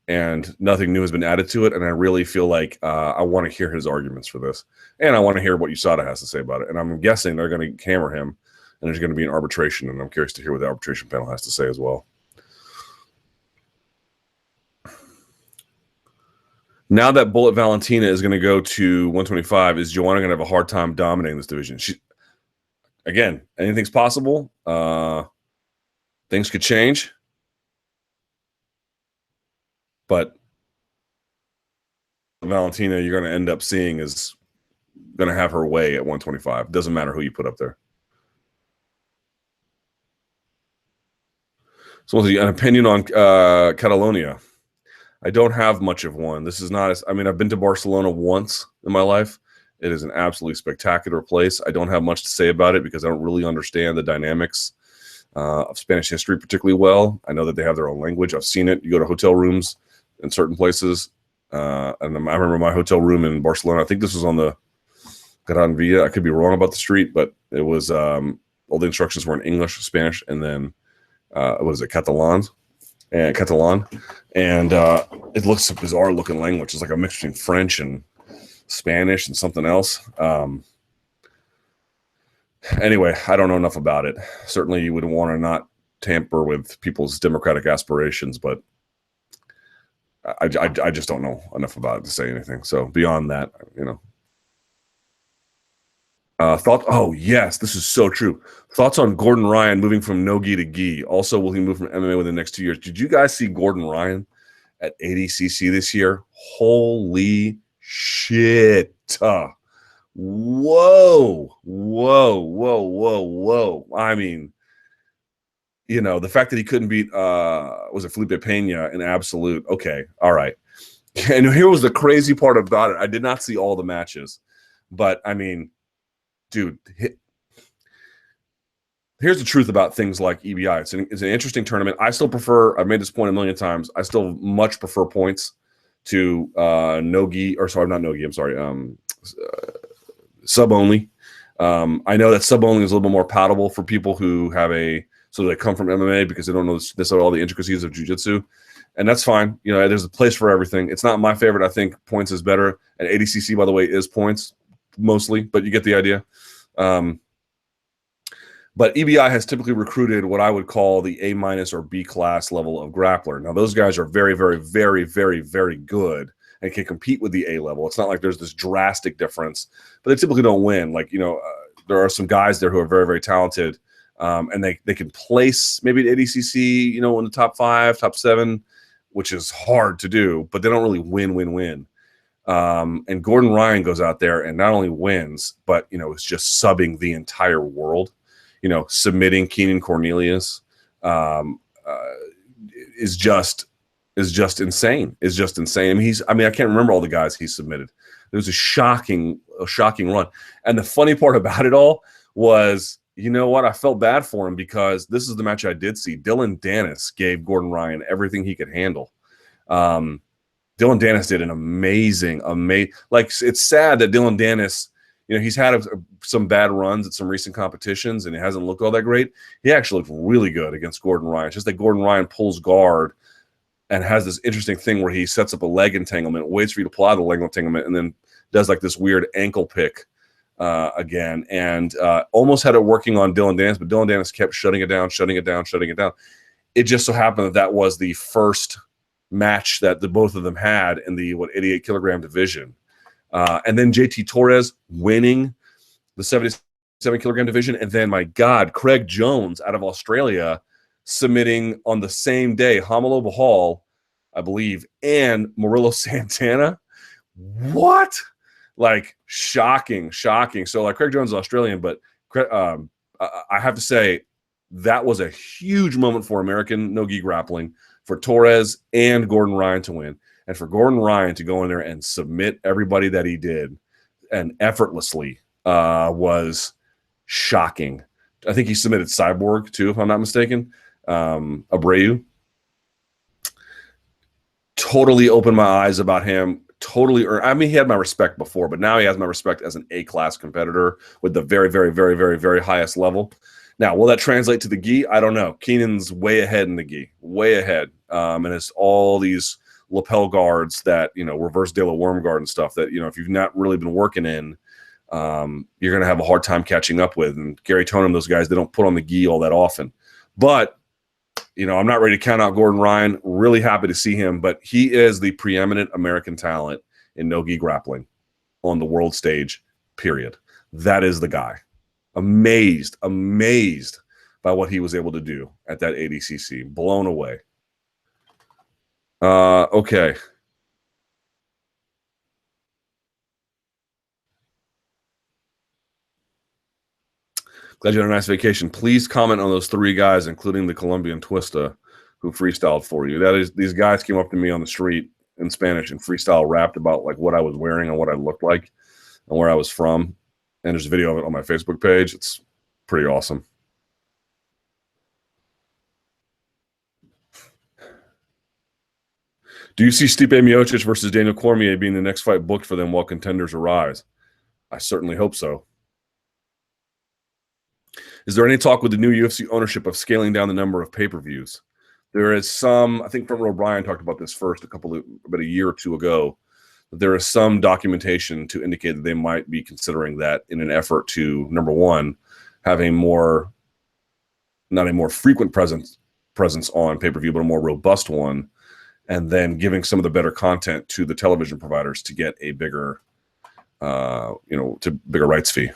and nothing new has been added to it, and I really feel like I want to hear his arguments for this, and I want to hear what USADA has to say about it, and I'm guessing they're going to hammer him, and there's going to be an arbitration, and I'm curious to hear what the arbitration panel has to say as well. Now that Bullet Valentina is going to go to 125, is Joanna going to have a hard time dominating this division? Again, anything's possible. Things could change. But Valentina, you're going to end up seeing is going to have her way at 125. Doesn't matter who you put up there. So, an opinion on Catalonia. I don't have much of one. This is not as, I mean, I've been to Barcelona once in my life. It is an absolutely spectacular place. I don't have much to say about it because I don't really understand the dynamics of Spanish history particularly well. I know that they have their own language. I've seen it. You go to hotel rooms in certain places. And I remember my hotel room in Barcelona. I think this was on the Gran Via. I could be wrong about the street, but it was all the instructions were in English, Spanish, and then what is it, Catalan, and it looks a bizarre looking language. It's like a mix between French and Spanish and something else. Anyway, I don't know enough about it. Certainly, you would want to not tamper with people's democratic aspirations, but I just don't know enough about it to say anything. So beyond that, you know. Thought. Oh yes, this is so true. Thoughts on Gordon Ryan moving from no gi to gi. Also, will he move from MMA within the next 2 years? Did you guys see Gordon Ryan at ADCC this year? Holy shit! Whoa, whoa, whoa, whoa, whoa! I mean, you know, the fact that he couldn't beat was it Felipe Pena in absolute. Okay, all right. And here was the crazy part about it. I did not see all the matches, but I mean, dude, here's the truth about things like EBI. It's an interesting tournament. I still prefer, I've made this point a million times, I still much prefer points to no-gi, or sorry, not no-gi, I'm sorry, sub-only. I know that sub-only is a little bit more palatable for people who have so they come from MMA because they don't know necessarily all the intricacies of jiu-jitsu. And that's fine. You know, there's a place for everything. It's not my favorite. I think points is better. And ADCC, by the way, is points mostly, but you get the idea. But EBI has typically recruited what I would call the A- or B class level of grappler. Now, those guys are very, very, very, very, very good and can compete with the A level. It's not like there's this drastic difference, but they typically don't win. Like, you know, there are some guys there who are very, very talented, and they can place maybe at ADCC, you know, in the top 5, top 7, which is hard to do, but they don't really win. And Gordon Ryan goes out there and not only wins, but, you know, is just subbing the entire world. You know, submitting Keenan Cornelius is just insane. Is just insane. I mean, I can't remember all the guys he submitted. It was a shocking run. And the funny part about it all was, you know what? I felt bad for him because this is the match I did see. Dylan Dennis gave Gordon Ryan everything he could handle. Dylan Dennis did an amazing. Like, it's sad that Dylan Dennis, you know, he's had some bad runs at some recent competitions and it hasn't looked all that great. He actually looked really good against Gordon Ryan. It's just that Gordon Ryan pulls guard and has this interesting thing where he sets up a leg entanglement, waits for you to apply the leg entanglement, and then does like this weird ankle pick again. And almost had it working on Dylan Dennis, but Dylan Dennis kept shutting it down. It just so happened that was the first match that the both of them had in the 88 kilogram division. And then JT Torres winning the 77 kilogram division. And then, my God, Craig Jones out of Australia submitting on the same day, Hamilo Bahal, I believe, and Murillo Santana. What? Like, shocking. So, like, Craig Jones is Australian, but I have to say that was a huge moment for American no-gi grappling, for Torres and Gordon Ryan to win. And for Gordon Ryan to go in there and submit everybody that he did and effortlessly was shocking. I think he submitted Cyborg too, if I'm not mistaken. Abreu. Totally opened my eyes about him. I mean, he had my respect before, but now he has my respect as an A-class competitor with the very, very, very, very, very highest level. Now, will that translate to the gi? I don't know. Keenan's way ahead in the gi, way ahead. And it's all these lapel guards that, you know, reverse de la worm guard and stuff that, you know, if you've not really been working in, you're going to have a hard time catching up with. And Gary Tonem, those guys, they don't put on the gi all that often. But, you know, I'm not ready to count out Gordon Ryan. Really happy to see him, but he is the preeminent American talent in no-gi grappling on the world stage, period. That is the guy. Amazed by what he was able to do at that ADCC. Blown away. Okay. Glad you had a nice vacation. Please comment on those 3 guys, including the Colombian Twista. who freestyled for you. That is, these guys came up to me on the street in Spanish and freestyle rapped about like what I was wearing and what I looked like and where I was from. And there's a video of it on my Facebook page. It's pretty awesome. Do you see Stipe Miocic versus Daniel Cormier being the next fight booked for them while contenders arise? I certainly hope so. Is there any talk with the new UFC ownership of scaling down the number of pay-per-views? There is some, I think Front Row Brian talked about this first about a year or two ago. There is some documentation to indicate that they might be considering that in an effort to, number one, have a more, not a more frequent presence on pay-per-view, but a more robust one, and then giving some of the better content to the television providers to get a bigger, bigger rights fee.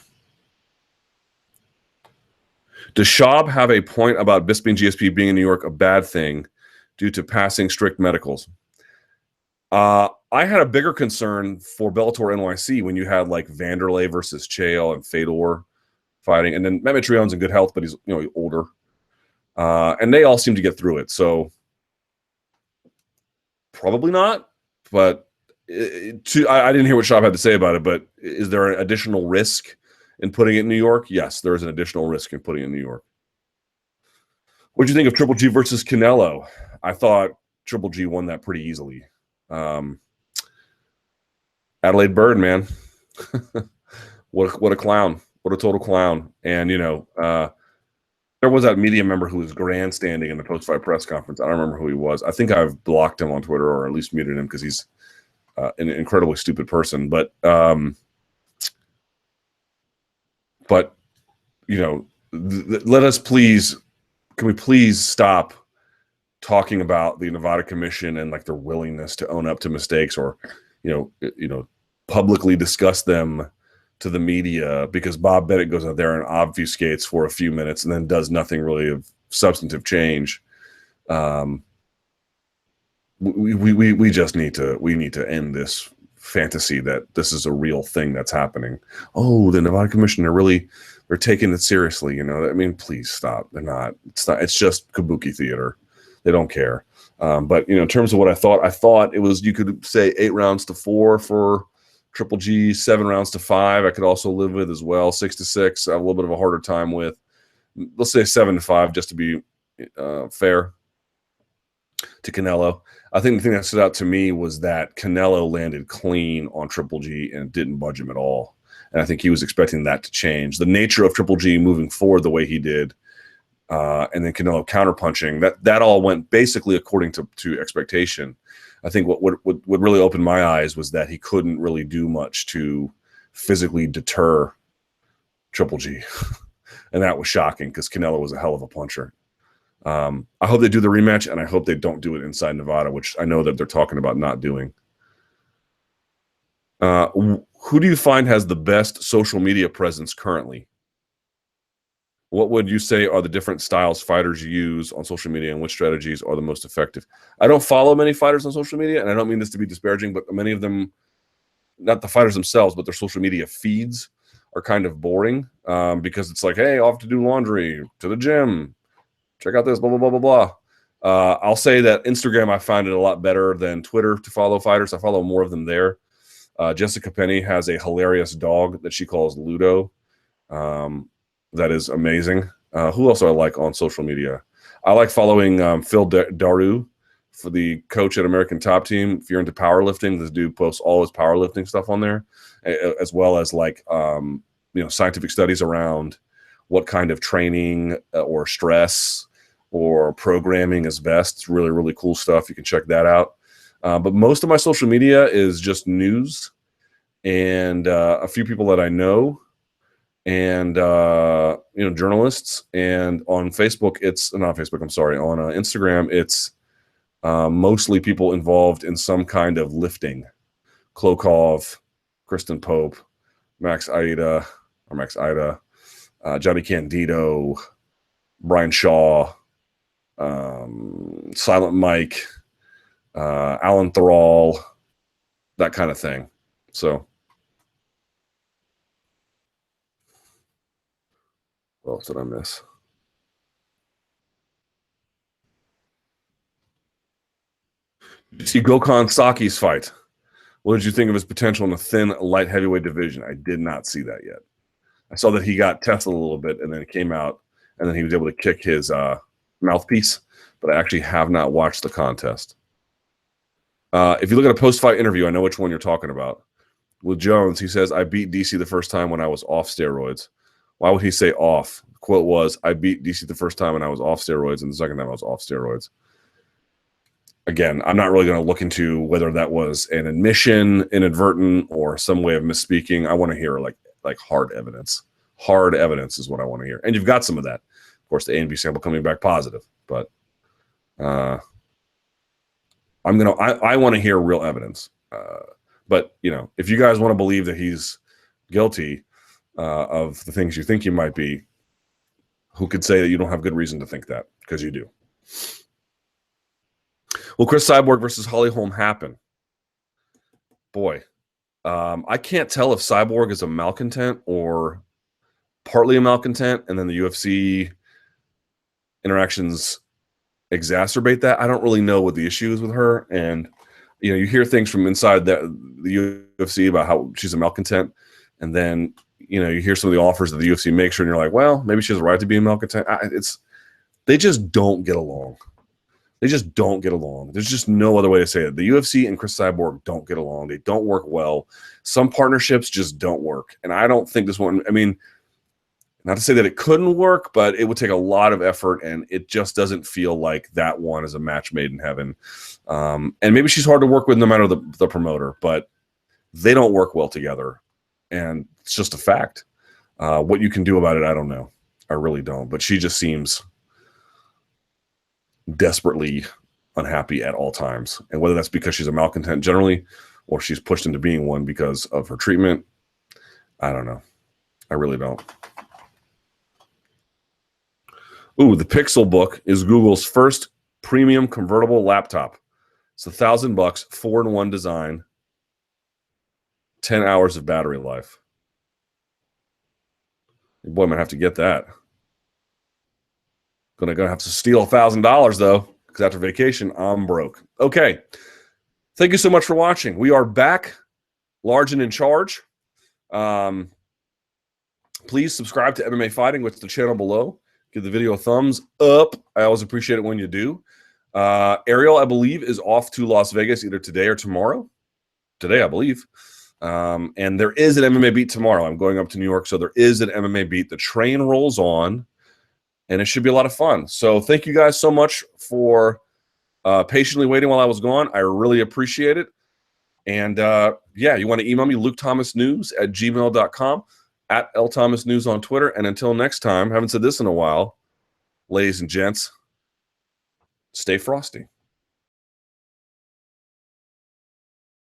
Does Schaub have a point about Bisping GSP being in New York a bad thing due to passing strict medicals? I had a bigger concern for Bellator NYC when you had like Vanderlei versus Chael and Fedor fighting, and then Mehmet Trion's in good health, but he's older, and they all seem to get through it. So probably not. But I didn't hear what Schaub had to say about it. But is there an additional risk in putting it in New York? Yes, there is an additional risk in putting it in New York. What do you think of Triple G versus Canelo? I thought Triple G won that pretty easily. Adelaide Bird, man. what a clown. What a total clown. And, there was that media member who was grandstanding in the post-fight press conference. I don't remember who he was. I think I've blocked him on Twitter or at least muted him because he's an incredibly stupid person. But let us please, can we please stop talking about the Nevada Commission and like their willingness to own up to mistakes or, publicly discuss them to the media, because Bob Bennett goes out there and obfuscates for a few minutes and then does nothing really of substantive change. We just need to end this fantasy that this is a real thing that's happening. Oh, the Nevada Commission, they're taking it seriously. I mean, please stop. They're not. It's just kabuki theater. They don't care. But in terms of what I thought it was, you could say 8 rounds to 4 for Triple G, 7 rounds to 5. I could also live with as well. 6-6. I have a little bit of a harder time with. Let's say 7-5 just to be fair to Canelo. I think the thing that stood out to me was that Canelo landed clean on Triple G and didn't budge him at all. And I think he was expecting that to change. The nature of Triple G moving forward the way he did, and then Canelo counterpunching, that all went basically according to expectation. I think what really opened my eyes was that he couldn't really do much to physically deter Triple G. And that was shocking because Canelo was a hell of a puncher. I hope they do the rematch, and I hope they don't do it inside Nevada, which I know that they're talking about not doing. Who do you find has the best social media presence currently? What would you say are the different styles fighters use on social media, and which strategies are the most effective? I don't follow many fighters on social media, and I don't mean this to be disparaging, but many of them, not the fighters themselves, but their social media feeds are kind of boring because it's like, hey, off to do laundry, to the gym, check out this, blah, blah, blah, blah, blah. I'll say that Instagram, I find it a lot better than Twitter to follow fighters. I follow more of them there. Jessica Penny has a hilarious dog that she calls Ludo. That is amazing. Who else do I like on social media? I like following Phil Daru for the coach at American Top Team. If you're into powerlifting, this dude posts all his powerlifting stuff on there, as well as like scientific studies around what kind of training or stress or programming is best. It's really, really cool stuff. You can check that out. But most of my social media is just news and a few people that I know, and journalists. And on Facebook, on Instagram, it's mostly people involved in some kind of lifting. Klokov, Kristen Pope, Max Ida, Johnny Candido, Brian Shaw, Silent Mike, Alan Thrall, that kind of thing. So what else did I miss? Did you see Gokhan Saki's fight? What did you think of his potential in the thin light heavyweight division? I did not see that yet. I saw that he got tested a little bit and then it came out and then he was able to kick his mouthpiece, but I actually have not watched the contest. If you look at a post-fight interview, I know which one you're talking about. With Jones, he says, I beat DC the first time when I was off steroids. Why would he say off? The quote was, I beat DC the first time when I was off steroids and the second time I was off steroids. Again, I'm not really going to look into whether that was an admission, inadvertent, or some way of misspeaking. I want to hear like hard evidence. Hard evidence is what I want to hear. And you've got some of that. Of course, the A and B sample coming back positive. But I want to hear real evidence. But, you know, if you guys want to believe that he's guilty of the things you think he might be, who could say that you don't have good reason to think that? Because you do. Will Chris Cyborg versus Holly Holm happen? Boy, I can't tell if Cyborg is a malcontent or partly a malcontent, and then the UFC interactions exacerbate that. I don't really know what the issue is with her, and you know, you hear things from inside the UFC about how she's a malcontent, and then you know you hear some of the offers that the UFC makes her, and you're like, well, maybe she has a right to be a malcontent. They just don't get along. They just don't get along. There's just no other way to say it. The UFC and Chris Cyborg don't get along. They don't work well. Some partnerships just don't work, and I don't think this one. I mean, not to say that it couldn't work, but it would take a lot of effort, and it just doesn't feel like that one is a match made in heaven. And maybe she's hard to work with no matter the promoter, but they don't work well together, and it's just a fact. What you can do about it, I don't know. I really don't. But she just seems desperately unhappy at all times, and whether that's because she's a malcontent generally or she's pushed into being one because of her treatment, I don't know. I really don't. Ooh, the Pixel Book is Google's first premium convertible laptop. It's $1,000, 4-in-1 design, 10 hours of battery life. Your boy might have to get that. Gonna have to steal $1,000 though, because after vacation, I'm broke. Okay. Thank you so much for watching. We are back, large and in charge. Please subscribe to MMA Fighting, which is the channel below. Give the video a thumbs up. I always appreciate it when you do. Ariel, I believe, is off to Las Vegas either today or tomorrow. Today, I believe. And there is an MMA beat tomorrow. I'm going up to New York, so there is an MMA beat. The train rolls on, and it should be a lot of fun. So thank you guys so much for patiently waiting while I was gone. I really appreciate it. And, yeah, you want to email me, lukethomasnews@gmail.com. at LThomasNews on Twitter. And until next time, haven't said this in a while, ladies and gents, stay frosty.